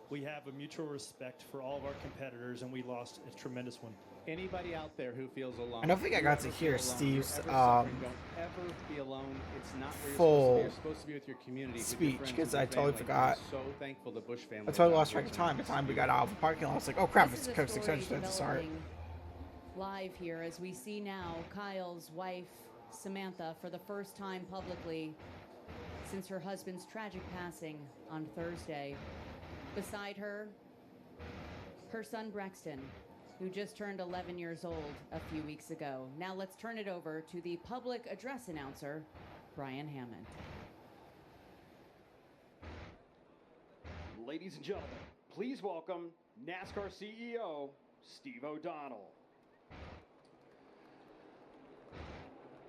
We have a mutual respect for all of our competitors, and we lost a tremendous one. Anybody out there who feels alone, I don't think I got to whoever hear feels alone, Steve's whoever suffering, don't ever be alone. It's not where full you're supposed to be with your community, with your speech, friends, because with your I totally family. forgot. I'm so thankful the Busch family. I totally is out lost here track of time. By tonight. the time we got out of the parking lot, I was like, oh crap, This it's is a Coke story 600 to start. developing live here as we see now Kyle's wife, Samantha, for the first time publicly since her husband's tragic passing on Thursday. Beside her, her son Braxton, who just turned 11 years old a few weeks ago. Now let's turn it over to the public address announcer, Brian Hammond. Ladies and gentlemen, please welcome NASCAR CEO Steve O'Donnell.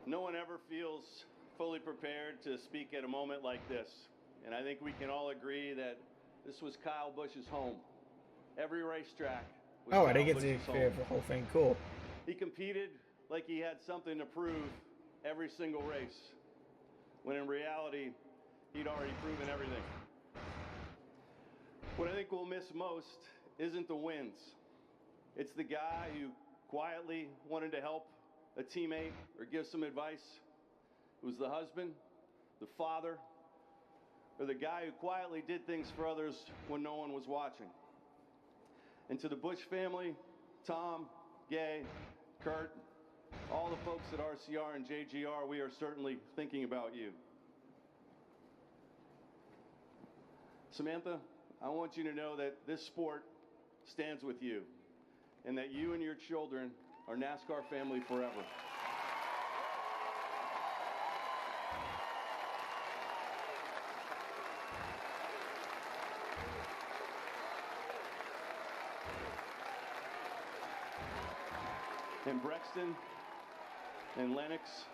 No one ever feels fully prepared to speak at a moment like this. And I think we can all agree that this was Kyle Busch's home. Every racetrack was Oh, I Kyle didn't get to Busch's hear home. the whole thing. Cool. He competed like he had something to prove every single race, when in reality, he'd already proven everything. What I think we'll miss most isn't the wins. It's the guy who quietly wanted to help a teammate or give some advice. It was the husband, the father, or the guy who quietly did things for others when no one was watching. And to the Busch family, Tom, Gay, Kurt, all the folks at RCR and JGR, we are certainly thinking about you. Samantha, I want you to know that this sport stands with you, and that you and your children are NASCAR family forever. And Brexton and Lennox,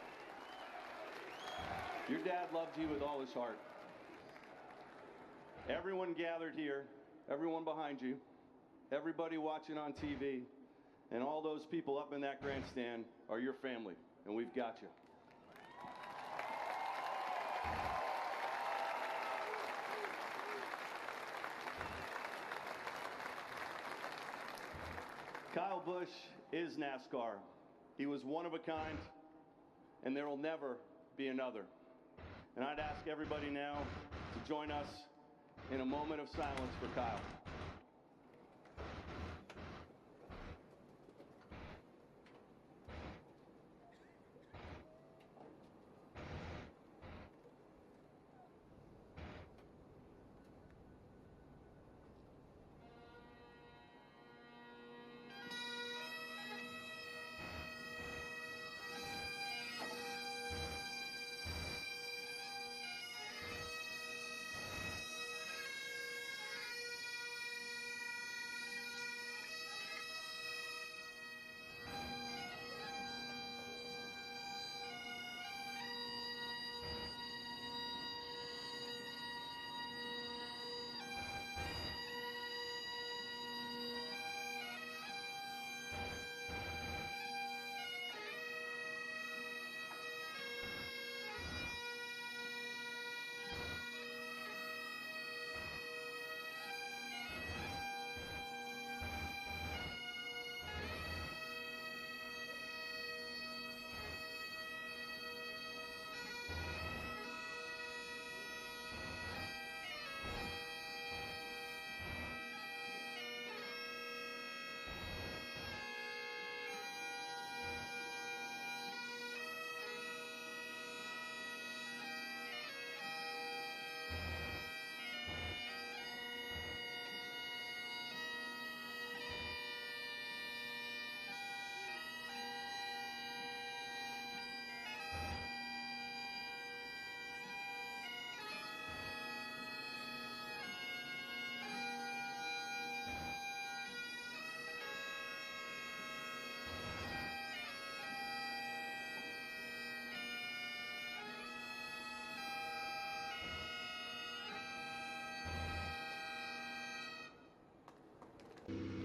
your dad loved you with all his heart. Everyone gathered here, everyone behind you, everybody watching on TV, and all those people up in that grandstand are your family, and we've got you. Kyle Busch is NASCAR. He was one of a kind, and there will never be another. And I'd ask everybody now to join us in a moment of silence for Kyle.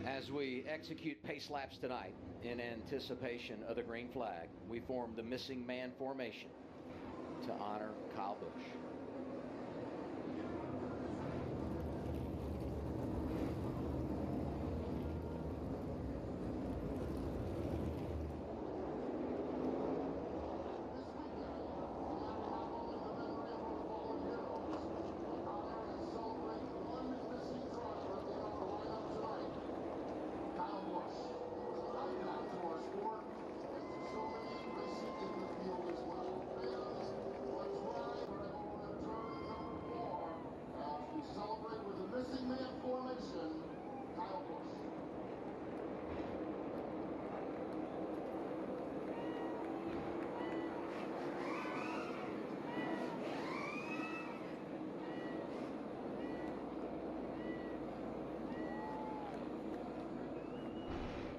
As we execute pace laps tonight in anticipation of the green flag, we form the missing man formation to honor Kyle Busch.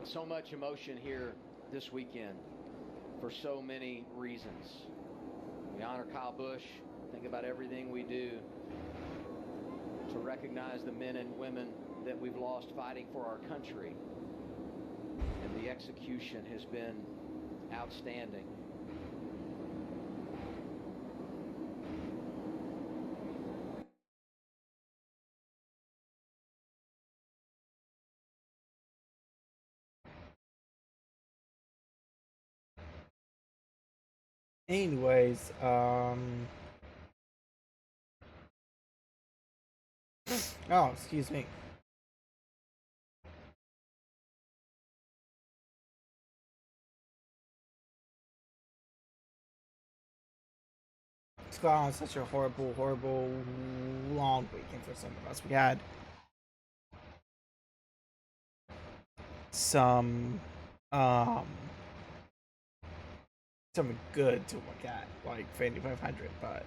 So much emotion here this weekend for so many reasons. We honor Kyle Busch, think about everything we do to recognize the men and women that we've lost fighting for our country. And the execution has been outstanding. Anyways, oh, excuse me. It's gone on such a horrible, horrible, long weekend for some of us. We had some, um, something good to look at, like Fandy 500, but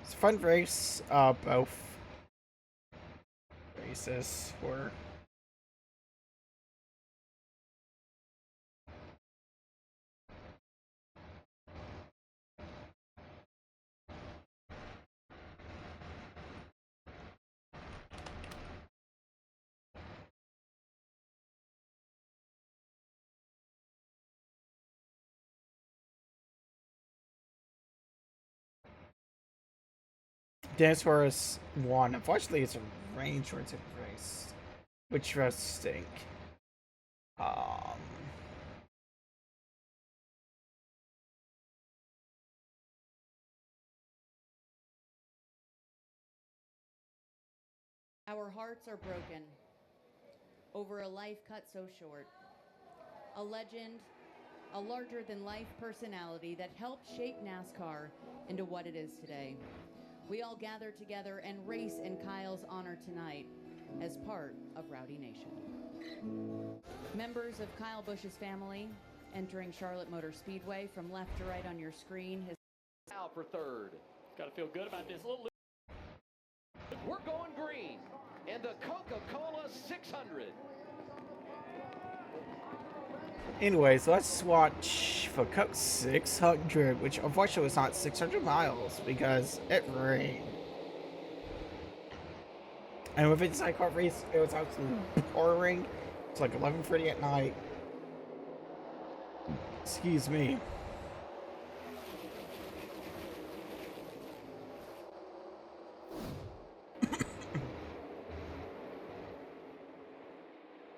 it's a fun race. Both races were Dennis Suarez won. Unfortunately, it's a rain shortened race, which does stink. Um, Our hearts are broken over a life cut so short. A legend, a larger-than-life personality that helped shape NASCAR into what it is today. We all gather together and race in Kyle's honor tonight as part of Rowdy Nation. Members of Kyle Busch's family entering Charlotte Motor Speedway from left to right on your screen. Out for third. Got to feel good about this. We're going green in the Coca-Cola 600. anyways, let's watch for Coke 600, which unfortunately was not 600 miles because it rained. And with its sidecar race, it was absolutely pouring. It's like 11:30 at night. Excuse me.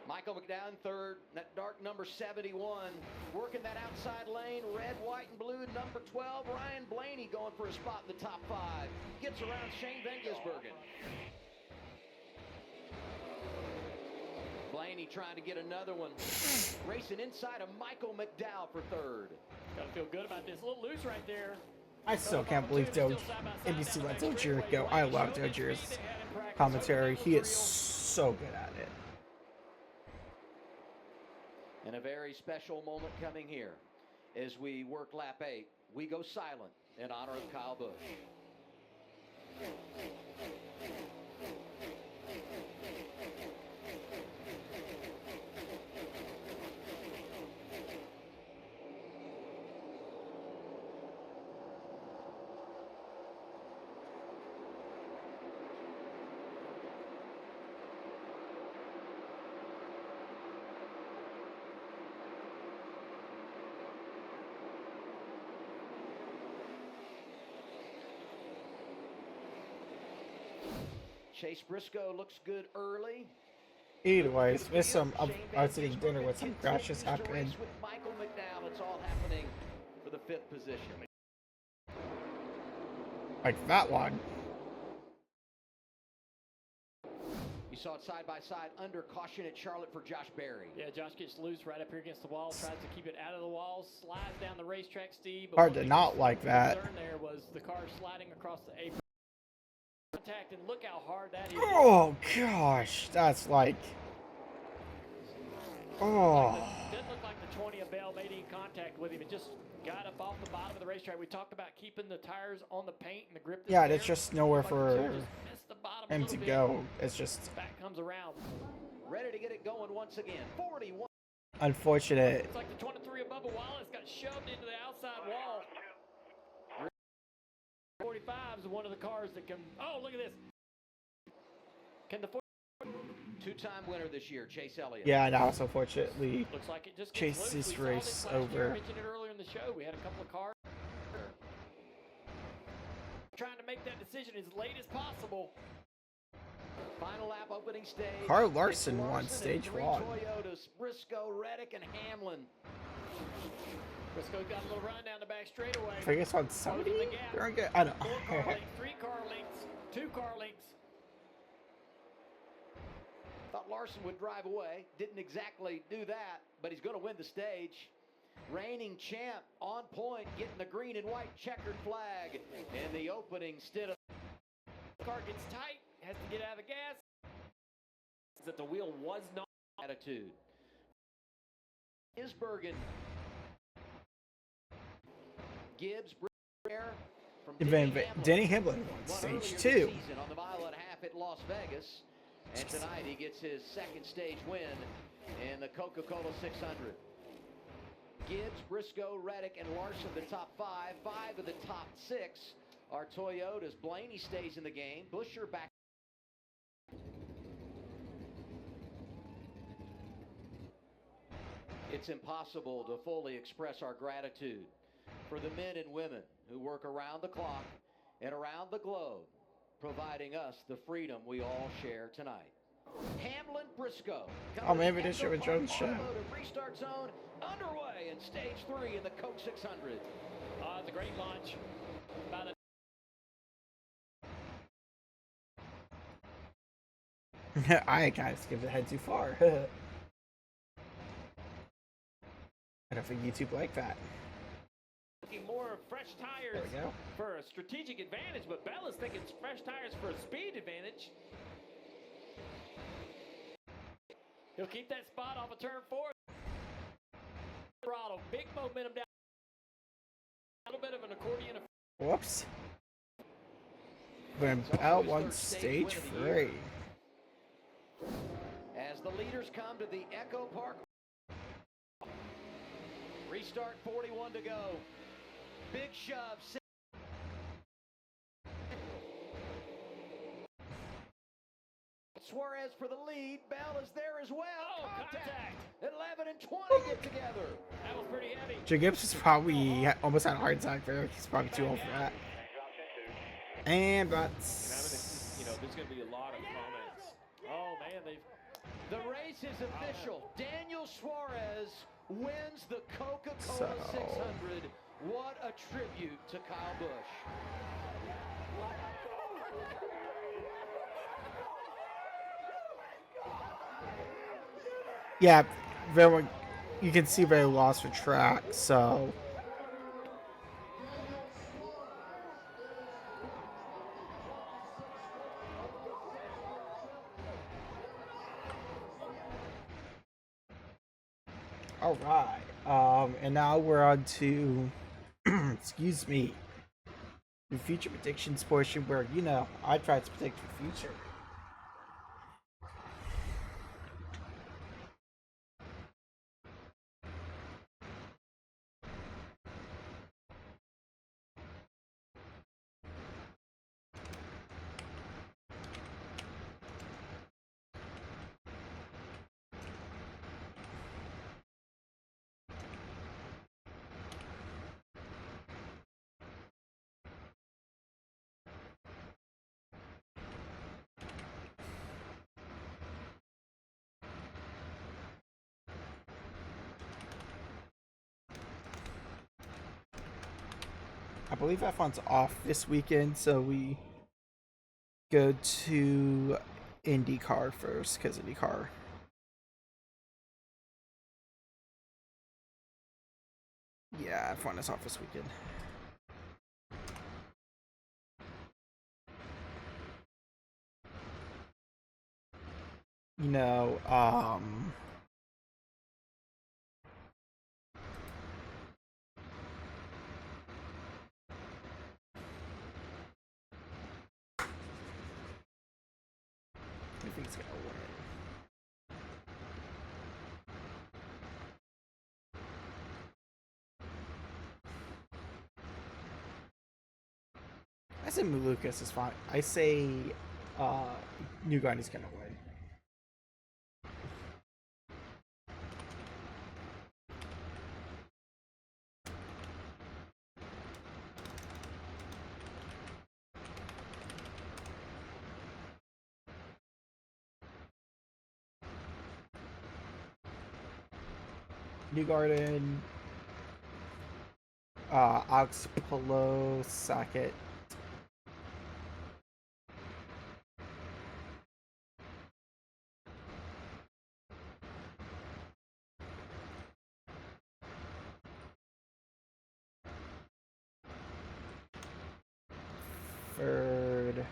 Michael McDowell third, that dark number 71, working that outside lane, red, white, and blue, number 12, Ryan Blaney going for a spot in the top 5. Gets around Shane Van Gisbergen. Blaney trying to get another one. Racing inside of Michael McDowell for third. Got to feel good about this. A little loose right there. I still can't believe NBC let Dozier go. I love Dozier's commentary. He is so good at it. And a very special moment coming here. As we work lap 8, we go silent in honor of Kyle Busch. Chase Briscoe looks good early. Anyways, with some, I was eating dinner with some crashes happening. With Michael McDowell, it's all happening for the 5th position. Like that one. You saw it side by side under caution at Charlotte for Josh Berry. Yeah, Josh gets loose right up here against the wall, tries to keep it out of the wall, slides down the racetrack, Steve. Hard to not like that. The concern there was the car sliding across the apron. Contact, and look how hard that is. Oh gosh, that's like. Oh. Didn't look like the 20 of Bell made any contact with him. It just got up off the bottom of the racetrack. We talked about keeping the tires on the paint and the grip. Yeah, there's just nowhere like for him to bit. go. It's just. Back comes around. Ready to get it going once again. 41. Unfortunate. It's like the 23 of Bubba Wallace got shoved into the outside wall. 45 is one of the cars that can. Oh, look at this. Can the two-time winner this year, Chase Elliott. Yeah, now so unfortunately looks like it just Chase this race over. I mentioned it earlier in the show. We had a couple of cars trying to make that decision as late as possible. Final lap opening stage. Carl Larson won stage 1. Toyotas, Briscoe, Reddick, and Hamlin. Briscoe got a little run down the back straightaway. I guess on somebody? I don't know. 4 car lengths, 3 car lengths, 2 car lengths. Thought Larson would drive away. Didn't exactly do that, but he's going to win the stage. Reigning champ on point, getting the green and white checkered flag in the opening stint of. The car gets tight, has to get out of the gas. That the wheel was not. Attitude. Gisbergen. Gibbs, from Denny Hamlin won stage 2. On the mile and a half at Las Vegas. And tonight he gets his second stage win in the Coca-Cola 600. Gibbs, Briscoe, Reddick, and Larson the top 5. 5 of the top 6 are Toyotas. Blaney stays in the game. Buescher back. It's impossible to fully express our gratitude for the men and women who work around the clock and around the globe providing us the freedom we all share tonight. Hamlin Briscoe. Oh, maybe they should have Jones show. Automotive restart zone underway in stage 3 in the Coke 600. It's a great launch by the I kind of skipped ahead too far. I don't think YouTube like that. looking more fresh tires There we go. for a strategic advantage, but Bella's thinking fresh tires for a speed advantage. He'll keep that spot off of turn 4. Throttle, big momentum down. A little bit of an accordion. Whoops. When Bell won stage 3. As the leaders come to the Echo Park. Restart 41 to go. Big shove. Suarez for the lead. Bell is there as well. Oh, contact. 11 and 20 get together. That was pretty heavy. Jay Gibbs is probably almost had a heart attack there. He's probably too old for that. And that's... You know, there's going to be a lot of comments. Oh, man, The race is official. Daniel Suarez wins the Coca-Cola 600. What a tribute to Kyle Busch. Yeah, very. You can see very lost for track, so. All right. And now we're on to, excuse me, the future predictions portion where, you know, I try to predict the future. I believe F1's off this weekend, so we go to IndyCar first, because IndyCar. Yeah, F1 is off this weekend. You know, I think he's gonna win. I say Malukas is fine. I say Newgarden's gonna win. Newgarden, Alex Palou, Sackett. Third,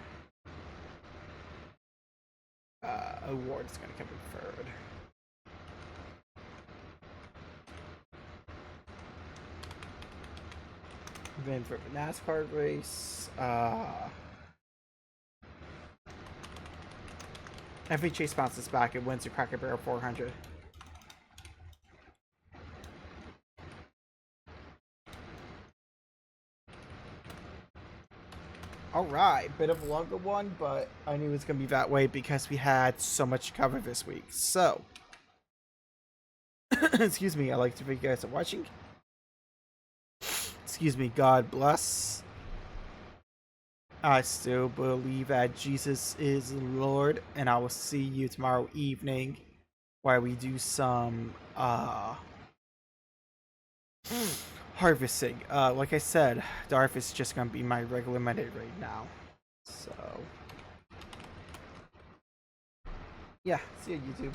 Award's gonna come in third. Then for the NASCAR race, FA Chase bounces back and wins the Cracker Barrel 400. Alright, bit of a longer one, but I knew it was going to be that way because we had so much to cover this week. So, excuse me, I'd like to thank you guys for watching. Excuse me, God bless. I still believe that Jesus is Lord, and I will see you tomorrow evening where we do some harvesting. Like I said, the harvest is just gonna be my regular Monday right now. So yeah, see you YouTube.